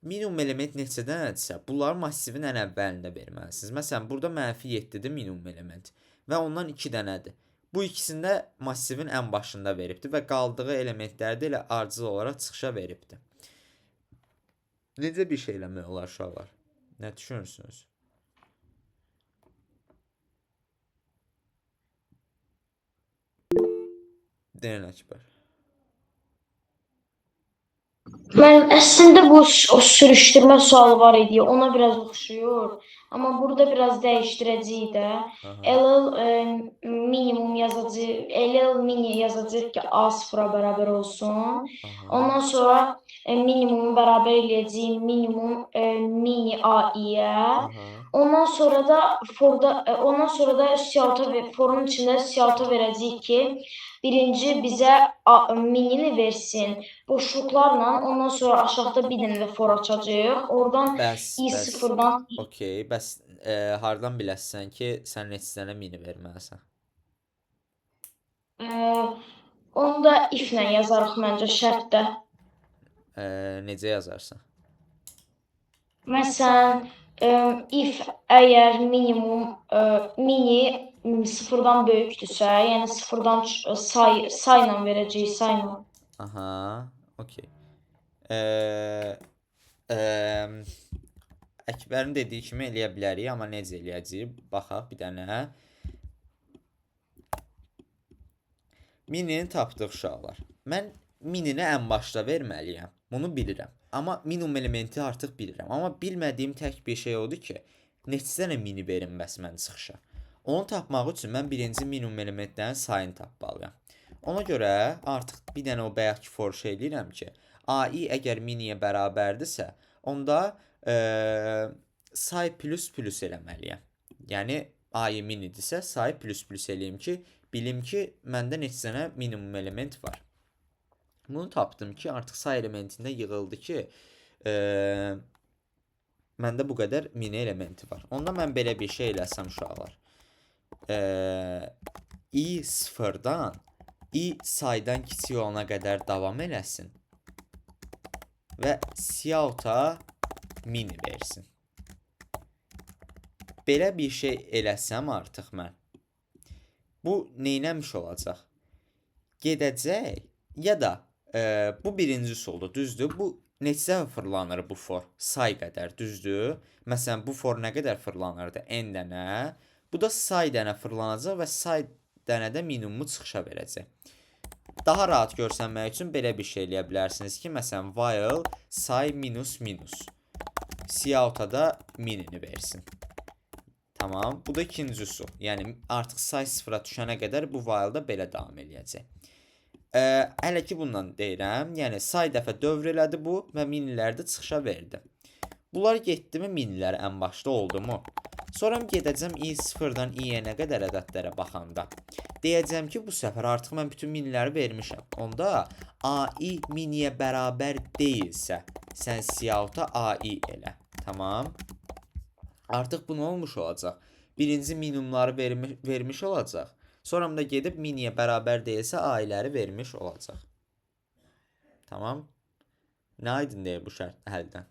Minimum element neçə dənədirsə, bunları massivin ən əvvəlində verməlisiniz. Məsələn, burada -7-dir minimum element və ondan 2 dənədir. Bu ikisində massivin ən başında veribdir və qaldığı elementləri də elə ardıcıl olaraq çıxışa veribdir. Necə bir şey eləmək olar uşaqlar? Nə düşünürsünüz? Deyin Əkbər. Mən əslində bu o sürüşdürmə sualı var idi, ona biraz oxşuyur. Amma burada biraz dəyişdirəcəyik də. Minimum yazacağıq, mini yazacağıq ki, A0-a bərabər olsun. Ondan sonra minimumu bərabər eləyəcəyik minimum mini AI-yə. Ondan sonra da forun içində siyahıta verəcəyik ki, birinci bizə minini versin boşluqlarla, ondan sonra aşağıda bir dənə də for açacağıq. Oradan i0-dan Okey, bəs hardan biləsən ki, sən neçə dənə mini verməlisən? onu da if-lə yazarıq məncə şərtdə. Necə yazarsan? Məsələn, if əgər minimum mini sıfırdan böyükdürsə, yəni sıfırdan sayla verəcəyik, sayla. Aha, okey. Əkbərin dediyi kimi eləyə bilərik, amma necə eləyəcəyik? Baxaq bir dənə. Minini tapdıq uşaqlar. Mən minini ən başda verməliyəm. Bunu bilirəm. Amma minimum elementi artıq bilirəm. Amma bilmədiyim tək bir şey odur ki, neçə dənə mini verim bəs mən çıxışa. Onu tapmaq üçün mən birinci minimum elementlərin sayını tapmalıyam. Ona görə artıq bir dənə o bayaqki for şey eləyirəm ki, AI əgər miniyə bərabərdirsə, onda say plus plus eləməliyəm. Yəni AI minidirsə, say plus plus eləyim ki, bilim ki, məndə neçə dənə minimum element var. Bunu tapdım ki, artıq say elementində yığıldı ki, məndə bu qədər mini elementi var. Onda mən belə bir şey eləsəm uşaqlar. i0-dan i saydan kiçik olana qədər davam eləsin və siyahıta mini versin. Belə bir şey eləsəm artıq mən, bu neynəmiş olacaq? Gedəcək ya da bu birincisi oldu, düzdür? Bu neçə fırlanır bu for? Say qədər, düzdür? Məsələn, bu for nə qədər fırlanırdı? N dənə. Bu da say dənə fırlanacaq və say dənədə minimumu çıxışa verəcək. Daha rahat görsənmək üçün belə bir şey eləyə bilərsiniz ki, məsələn, while say minus minus. Siyahıta da minini versin. Tamam. Bu da ikincisi. Yəni, artıq say sıfıra düşənə qədər bu while-da belə davam eləyəcək. Hələ ki bundan deyirəm, yəni say dəfə dövr elədi bu və miniləri də çıxışa verdi. Bunlar getdimi minilər ən başda oldu mu? Sonra gedəcəm i0-dan i-yə qədər ədədlərə baxanda. Deyəcəm ki, bu səfər artıq mən bütün miniləri vermişəm. Onda AI miniyə bərabər deyilsə, sən siyahıta AI elə. Tamam. Artıq bu nə olmuş olacaq? Birinci minimumları vermiş olacaq. Sonra da gedib miniyə bərabər deyilsə ailələri vermiş olacaq. Tamam. Nə aydın deyil bu şərt həldən?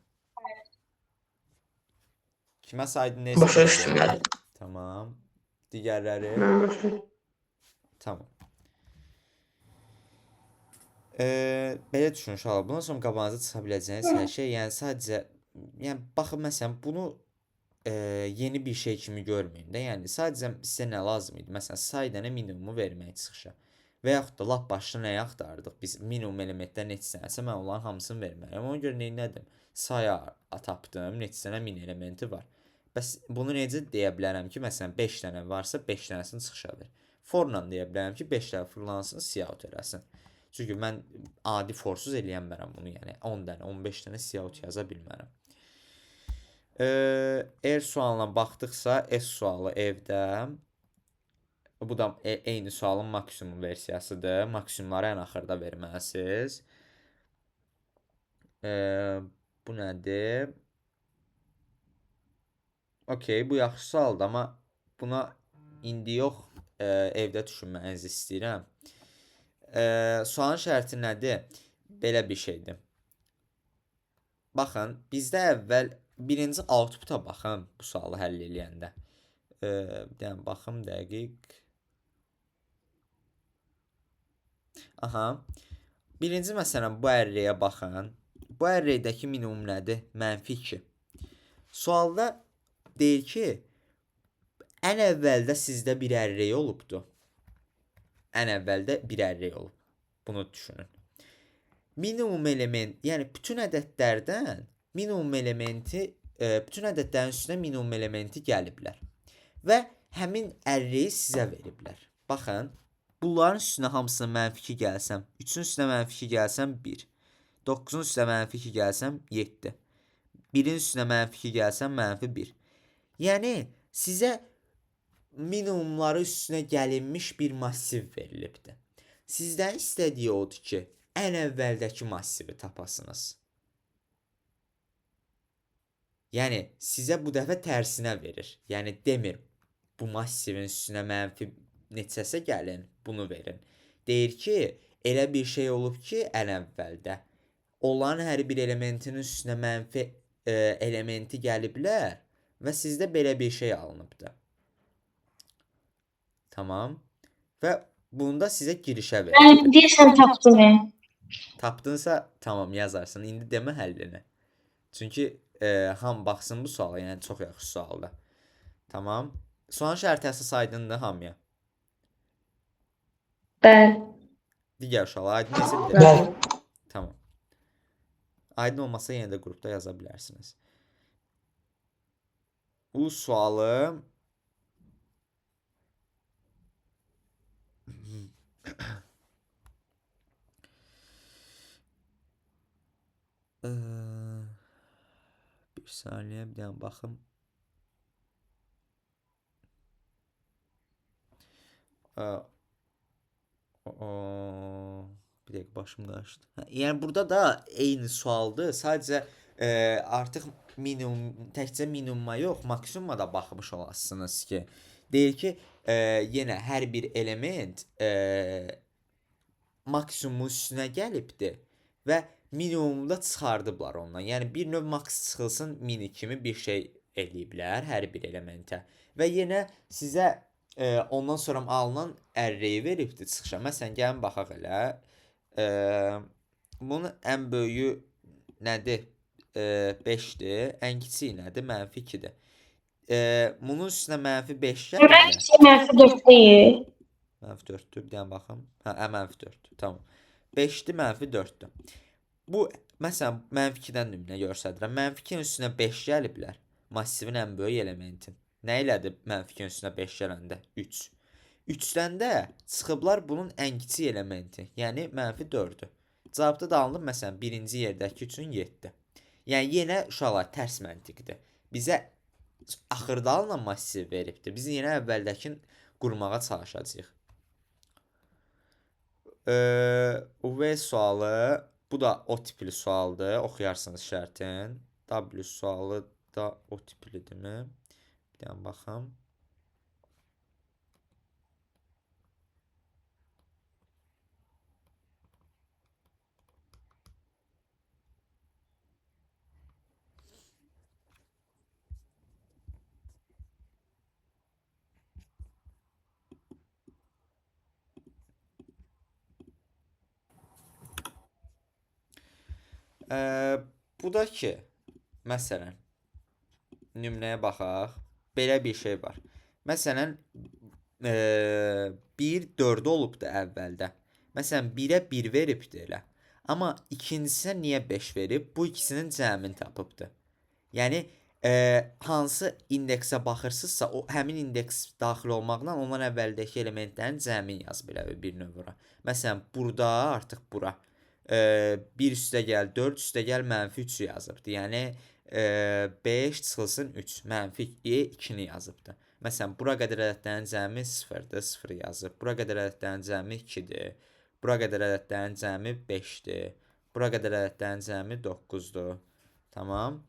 Kiməsə aydın deyilsə? Başa düşdüm. Tamam. Digərləri? Mən başa. Tamam. Belə düşün uşaqlar. Bundan sonra qabağınıza çıxa biləcəyiniz hər şey, yəni sadəcə, yəni baxın məsələn bunu yeni bir şey kimi görməyin də. Yəni sadəcə sizə nə lazım idi? Məsələn, say dənə minimumu vermək çıxışa. Və yaxud da lap başda nəyi axtardıq? Biz minimum elementlər neçə dənəsə mən onların hamısını verməliyəm. Ona görə neylədim? Saya tapdım, neçə dənə mini elementi var. Bəs bunu necə deyə bilərəm ki, məsələn 5 dənə varsa 5 dənəsini çıxışa ver. Forla deyə bilərəm ki, 5 dənə fırlansın, siyahut eləsin. Çünki mən adi forsuz eləyənmərəm bunu, yəni 10 dənə, 15 dənə siyahut yaza bilmərəm. R sualına baxdıqsa, S sualı evdə. Bu da eyni sualın maksimum versiyasıdır. Maksimumları ən axırda verməlisiniz. Bu nədir? Okey, bu yaxşı sualdır, amma buna indi yox, evdə düşünmənizi istəyirəm. Sualın şərti nədir? Belə bir şeydir. baxın, bizdə əvvəl birinci output-a baxın bu sualı həll eləyəndə. Bir dənə baxım dəqiq. Aha. Birinci məsələn bu array-yə baxın. Bu array-dəki minimum nədir? -2. Sualda deyir ki, ən əvvəldə sizdə bir array olubdu. Ən əvvəldə bir array olub. Bunu düşünün. Minimum element, yəni bütün ədədlərdən minimum elementi, bütün ədədlərin üstünə minimum elementi gəliblər. Və həmin array sizə veriblər. Baxın, bunların üstünə hamısına -2 gəlsəm, 3-ün üstünə -2 gəlsəm 1. 9-un üstünə -2 gəlsəm 7. 1-in üstünə -2 gəlsəm -1. Yəni sizə minimumları üstünə gəlinmiş bir massiv verilibdir. Sizdən istədiyi odur ki, ən əvvəldəki massivi tapasınız. Yəni sizə bu dəfə tərsinə verir. Yəni demir bu massivin üstünə mənfi neçəsə gəlin, bunu verin. Deyir ki, elə bir şey olub ki, ən əvvəldə olan hər bir elementin üstünə mənfi elementi gəliblər və sizdə belə bir şey alınıbdır. Tamam. Və bunda sizə girişə verir. Yəni deyirsən tapdım. Tapdınsa tamam yazarsın. İndi demə həllini. Çünki ham baxsın bu suala, yəni çox yaxşı sualdır. Tamam. Son şərtiyəsi saydındı hamıya. Bəli. Digər uşaqlar aydın isə bir də. Bəli. Tamam. Aydın olmasa yenə də qrupda yaza bilərsiniz. Bu sualı bir saniyə bir dənə baxım. Bir dəqiqə başım qarışdı. Yəni burada da eyni sualdır. Sadəcə artıq minimum, təkcə minimuma yox, maksimuma da baxmış olasınız ki, deyir ki, yenə hər bir element maksimumun üstünə gəlibdir və minimumda çıxardıblar ondan. Yəni bir növ max çıxılsın mini kimi bir şey eləyiblər hər bir elementə. Və yenə sizə ondan sonra alınan array veribdir çıxışa. Məsələn, gəlin baxaq elə. Bunun ən böyüyü nədir? 5-dir. Ən kiçiyi nədir? -2-dir. Bunun üstünə -5 gəlir. -4 deyil. -4-dür. Bir dənə baxım. Hə, -4-dür. Tamam. 5-dir, -4-dür. Bu, məsələn, -2-dən nümunə göstərirəm. -2-nin üstünə 5 gəliblər. Massivin ən böyük elementin. Nə elədi -2-nin üstünə 5 gələndə? 3. 3-dən də çıxıblar bunun ən kiçik elementi. Yəni -4-dür. Cavabda da alınıb, məsələn, birinci yerdəki üçün 7. Yəni, yenə uşaqlar tərs məntiqdir. Bizə axırda alınan massiv veribdir. Biz yenə əvvəldəkin qurmağa çalışacağıq. V sualı, bu da o tipli sualdır. Oxuyarsınız şərtin. W sualı da o tiplidirmi? Bir dənə baxım. Bu da ki, məsələn, nümunəyə baxaq. Belə bir şey var. Məsələn, 1 4 olubdur əvvəldə. Məsələn, 1-ə 1 veribdir elə. Amma ikincisinə niyə 5 verib? Bu ikisinin cəmini tapıbdır. Yəni, hansı indeksə baxırsınızsa, o həmin indeks daxil olmaqla ondan əvvəldəki elementlərin cəmini yazıb elə bir növ ora. Məsələn, burada artıq bura 1 üstə gəl 4 üstə gəl -3 yazıbdır. Yəni 5 çıxılsın 3 -2-ni yazıbdır. Məsələn, bura qədər ədədlərin cəmi 0-dır, 0 yazıb. Bura qədər ədədlərin cəmi 2-dir. Bura qədər ədədlərin cəmi 5-dir. Bura qədər ədədlərin cəmi 9-dur. Tamam.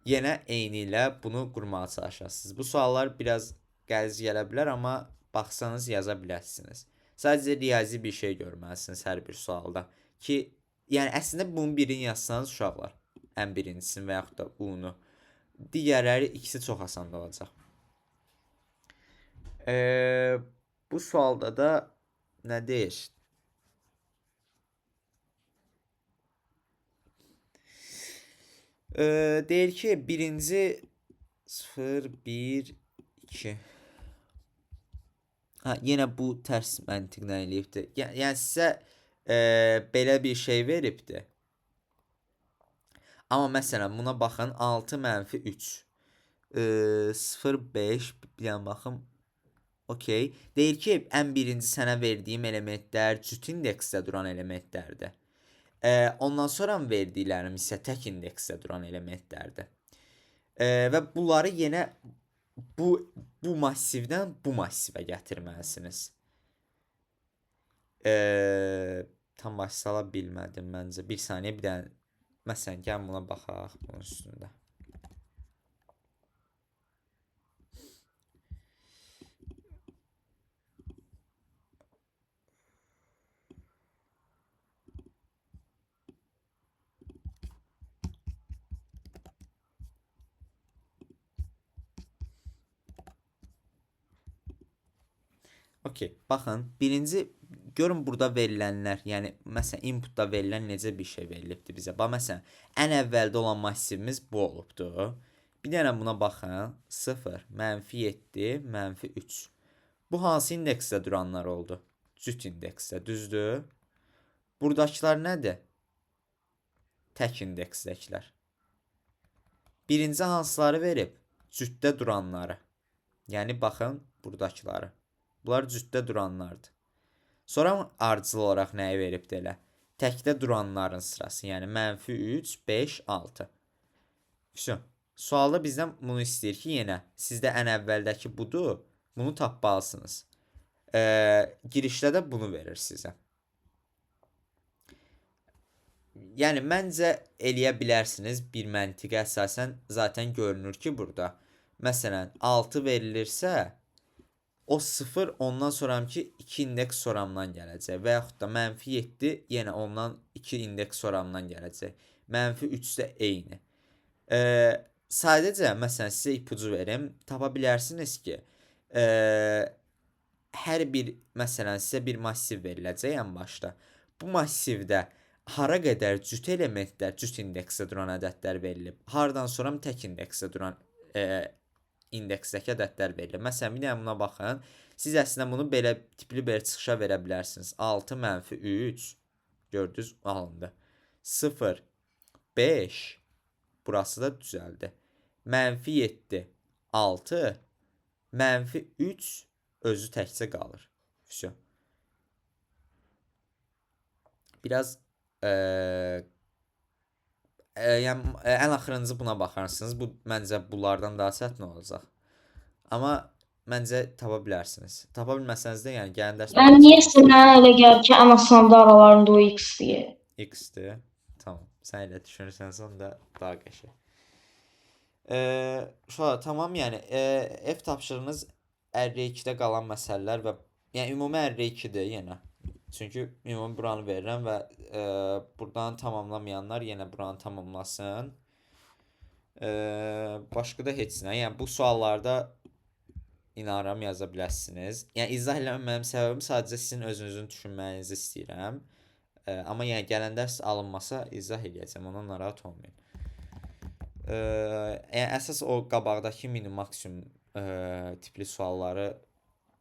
Yenə eyni ilə bunu qurmağa çalışasınız. Bu suallar biraz qəliz gələ bilər, amma baxsanız yaza bilərsiniz. Sadəcə riyazi bir şey görməlisiniz hər bir sualda. Ki, yəni əslində bunun birini yazsanız uşaqlar. ən birincisini və yaxud da U-nu. Digərləri ikisi çox asan olacaq. Bu sualda da nə deyir? Deyir ki, birinci 0, 1, 2. Yenə bu tərs məntiqlə eləyibdir. Yəni sizə belə bir şey veribdir. Amma məsələn buna baxın 6 mənfi 3. 0, 5 bir yana baxım. Okey. Deyir ki, ən birinci sənə verdiyim elementlər cüt indeksdə duran elementlərdir. Ondan sonra verdiklərim isə tək indeksdə duran elementlərdir. Və bunları yenə bu massivdən bu massivə gətirməlisiniz. Tam baş sala bilmədim məncə. Bir saniyə bir dənə. Məsələn, gəl buna baxaq bunun üstündə. Okey, baxın, birinci görün burada verilənlər, yəni məsələn inputda verilən necə bir şey verilibdir bizə. Bax məsələn, ən əvvəldə olan massivimiz bu olubdu. Bir dənə buna baxın. 0, mənfi 7, mənfi 3. Bu hansı indeksdə duranlar oldu? Cüt indeksdə, düzdür? Buradakılar nədir? Tək indeksdəkilər. Birinci hansıları verib? Cütdə duranları. Yəni baxın buradakıları. Bunlar cütdə duranlardır. Sonra ardıcıl olaraq nəyi veribdir elə? Təkdə duranların sırası. Yəni mənfi 3, 5, 6. Sualda bizdən bunu istəyir ki, yenə sizdə ən əvvəldəki budur. Bunu tapmalısınız. Girişdə də bunu verir sizə. Yəni məncə eləyə bilərsiniz. Bir məntiqə əsasən zaten görünür ki, burada. Məsələn 6 verilirsə o 0 ondan sonramki 2 indeks soramdan gələcək. Və yaxud da mənfi 7 yenə ondan 2 indeks soramdan gələcək. Mənfi 3 də eyni. Sadəcə məsələn sizə ipucu verim. Tapa bilərsiniz ki, hər bir məsələn sizə bir massiv veriləcək ən başda. Bu massivdə hara qədər cüt elementlər, cüt indeksdə duran ədədlər verilib. Hardan sonra tək indeksdə duran indeksdəki ədədlər verilir. Məsələn, bir dənə buna baxın. Siz əslində bunu belə tipli bir çıxışa verə bilərsiniz. 6 mənfi 3 gördünüz, alındı. 0, 5 burası da düzəldi. Mənfi 7, 6 mənfi 3 özü təkcə qalır. Biraz yəni ən axırıncı buna baxarsınız. Bu məncə bunlardan daha çətin olacaq. Amma məncə tapa bilərsiniz. Tapa bilməsəniz də yəni gələn dərs Yəni niyəsə mənə elə gəlir ki, ən asanında aralarında o X-dir. X-dir. Tamam. Sən elə düşünürsənsə onda daha qəşəng. Tamam, yəni F tapşırığınız R2-də qalan məsələlər və yəni ümumi R2-dir yenə. Çünki ümumi buranı verirəm və buradan tamamlamayanlar yenə buranı tamamlasın. Başqa da heç nə. Yəni bu suallarda inanıram yaza bilərsiniz. Yəni izah eləməyim səbəbim sadəcə sizin özünüzün düşünməyinizi istəyirəm. Amma yəni gələn dərs alınmasa izah eləyəcəm. Ona narahat olmayın. Yəni əsas o qabaqdakı minimum-maksimum tipli sualları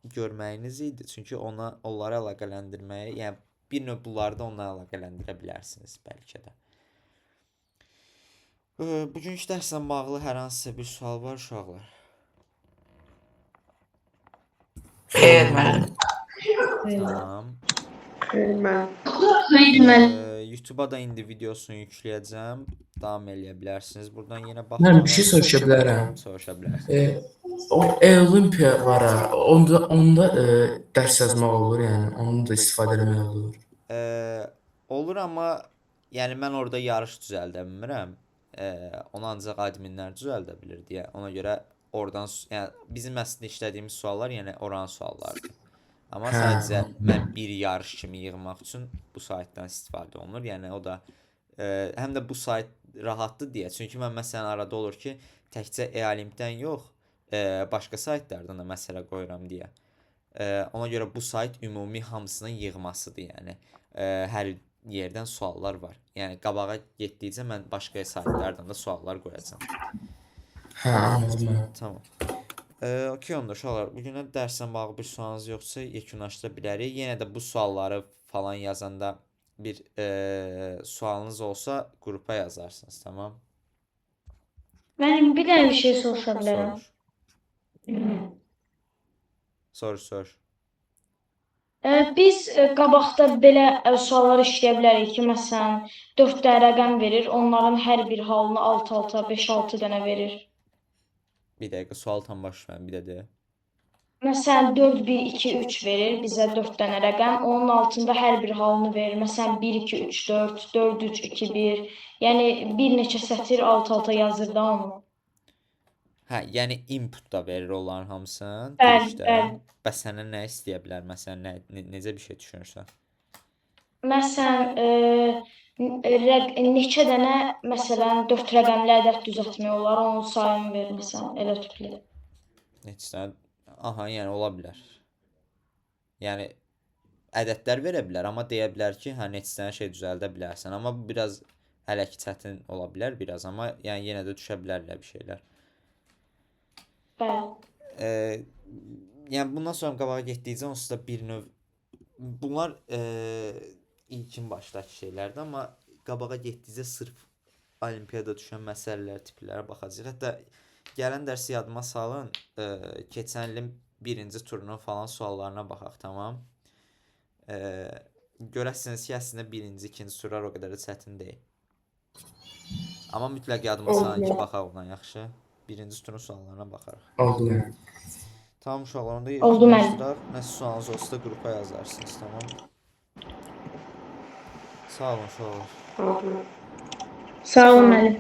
görməyiniz idi. Çünki onları əlaqələndirməyə, yəni bir növ bunları da onunla əlaqələndirə bilərsiniz bəlkə də. Bugünkü dərslə bağlı hər hansısa bir sual var uşaqlar? Xeyr, müəllim. Tamam. YouTube-a da indi videosunu yükləyəcəm. Davam eləyə bilərsiniz. Buradan yenə baxın. Mən bir şey soruşa bilərəm. Soruşa bilərsiniz. O Olimpiya var ha, onda dərs yazmaq olur, yəni onu da istifadə etmək olur. Olur, amma yəni mən orada yarış düzəldə bilmirəm. Onu ancaq adminlər düzəldə bilir deyə. Ona görə oradan, yəni bizim əslində işlədiyimiz suallar yəni oran suallardır. Amma sadəcə mən bir yarış kimi yığmaq üçün bu saytdan istifadə olunur. Yəni o da həm də bu sayt rahatdır deyə. Çünki mən məsələn arada olur ki, təkcə e-alimdən yox, başqa saytlardan da məsələ qoyuram deyə. Ona görə bu sayt ümumi hamısının yığmasıdır, yəni. Hər yerdən suallar var. Yəni qabağa getdikcə mən başqa saytlardan da suallar qoyacağam. Hə, anladım. Tamam. Okey onda uşaqlar, bu günə dərslə bağlı bir sualınız yoxsa yekunlaşdıra bilərik. Yenə də bu sualları falan yazanda bir sualınız olsa qrupa yazarsınız, tamam? Mənim bir dənə bir şey soruşa bilərəm. Soruş. Biz qabaqda belə suallar işləyə bilərik ki, məsələn, 4 dənə rəqəm verir, onların hər bir halını alt-alta 5-6 dənə verir. Bir dəqiqə sual tam başlayın, bir də de. Məsələn, 4, 1, 2, 3 verir bizə 4 dənə rəqəm. Onun altında hər bir halını verir. Məsələn, 1, 2, 3, 4, 4, 3, 2, 1. Yəni, bir neçə sətir alt-alta yazır da onu. Hə, yəni input da verir onların hamısını Bəli, girişdə. bəli. Bəs səndən nə istəyə bilər? Məsələn, necə bir şey düşünürsən? Məsələn, neçə dənə, məsələn, 4 rəqəmli ədəd düzəltmək olar, onun sayını verir, məsələn, elə tüplü. Neçə? Aha, yəni ola bilər. Yəni ədədlər verə bilər, amma deyə bilər ki, hə neçə dənə şey düzəldə bilərsən. Amma bu biraz hələ ki çətin ola bilər biraz, amma yəni yenə də düşə bilərlər bir şeylər. Bəli. Yəni bundan sonra qabağa getdikcə onsuz da bir növ bunlar ilkin başdakı şeylərdir, amma qabağa getdikcə sırf olimpiyada düşən məsələlər, tiplərə baxacağıq. Hətta gələn dərsi yadıma salın, keçən ilin birinci turunun falan suallarına baxaq, tamam? Görəsiniz ki, əslində birinci, ikinci turlar o qədər də çətin deyil. Amma mütləq yadıma salın ki, baxaq ona, yaxşı? Birinci turun suallarına baxarıq. Oldu. Tamam uşaqlar, onda Oldu müəllim. yekunlaşdıraq. Nəsə sualınız olsa da qrupa yazarsınız, tamam? Sağ olun uşaqlar. Oldu. Sağ olun, müəllim.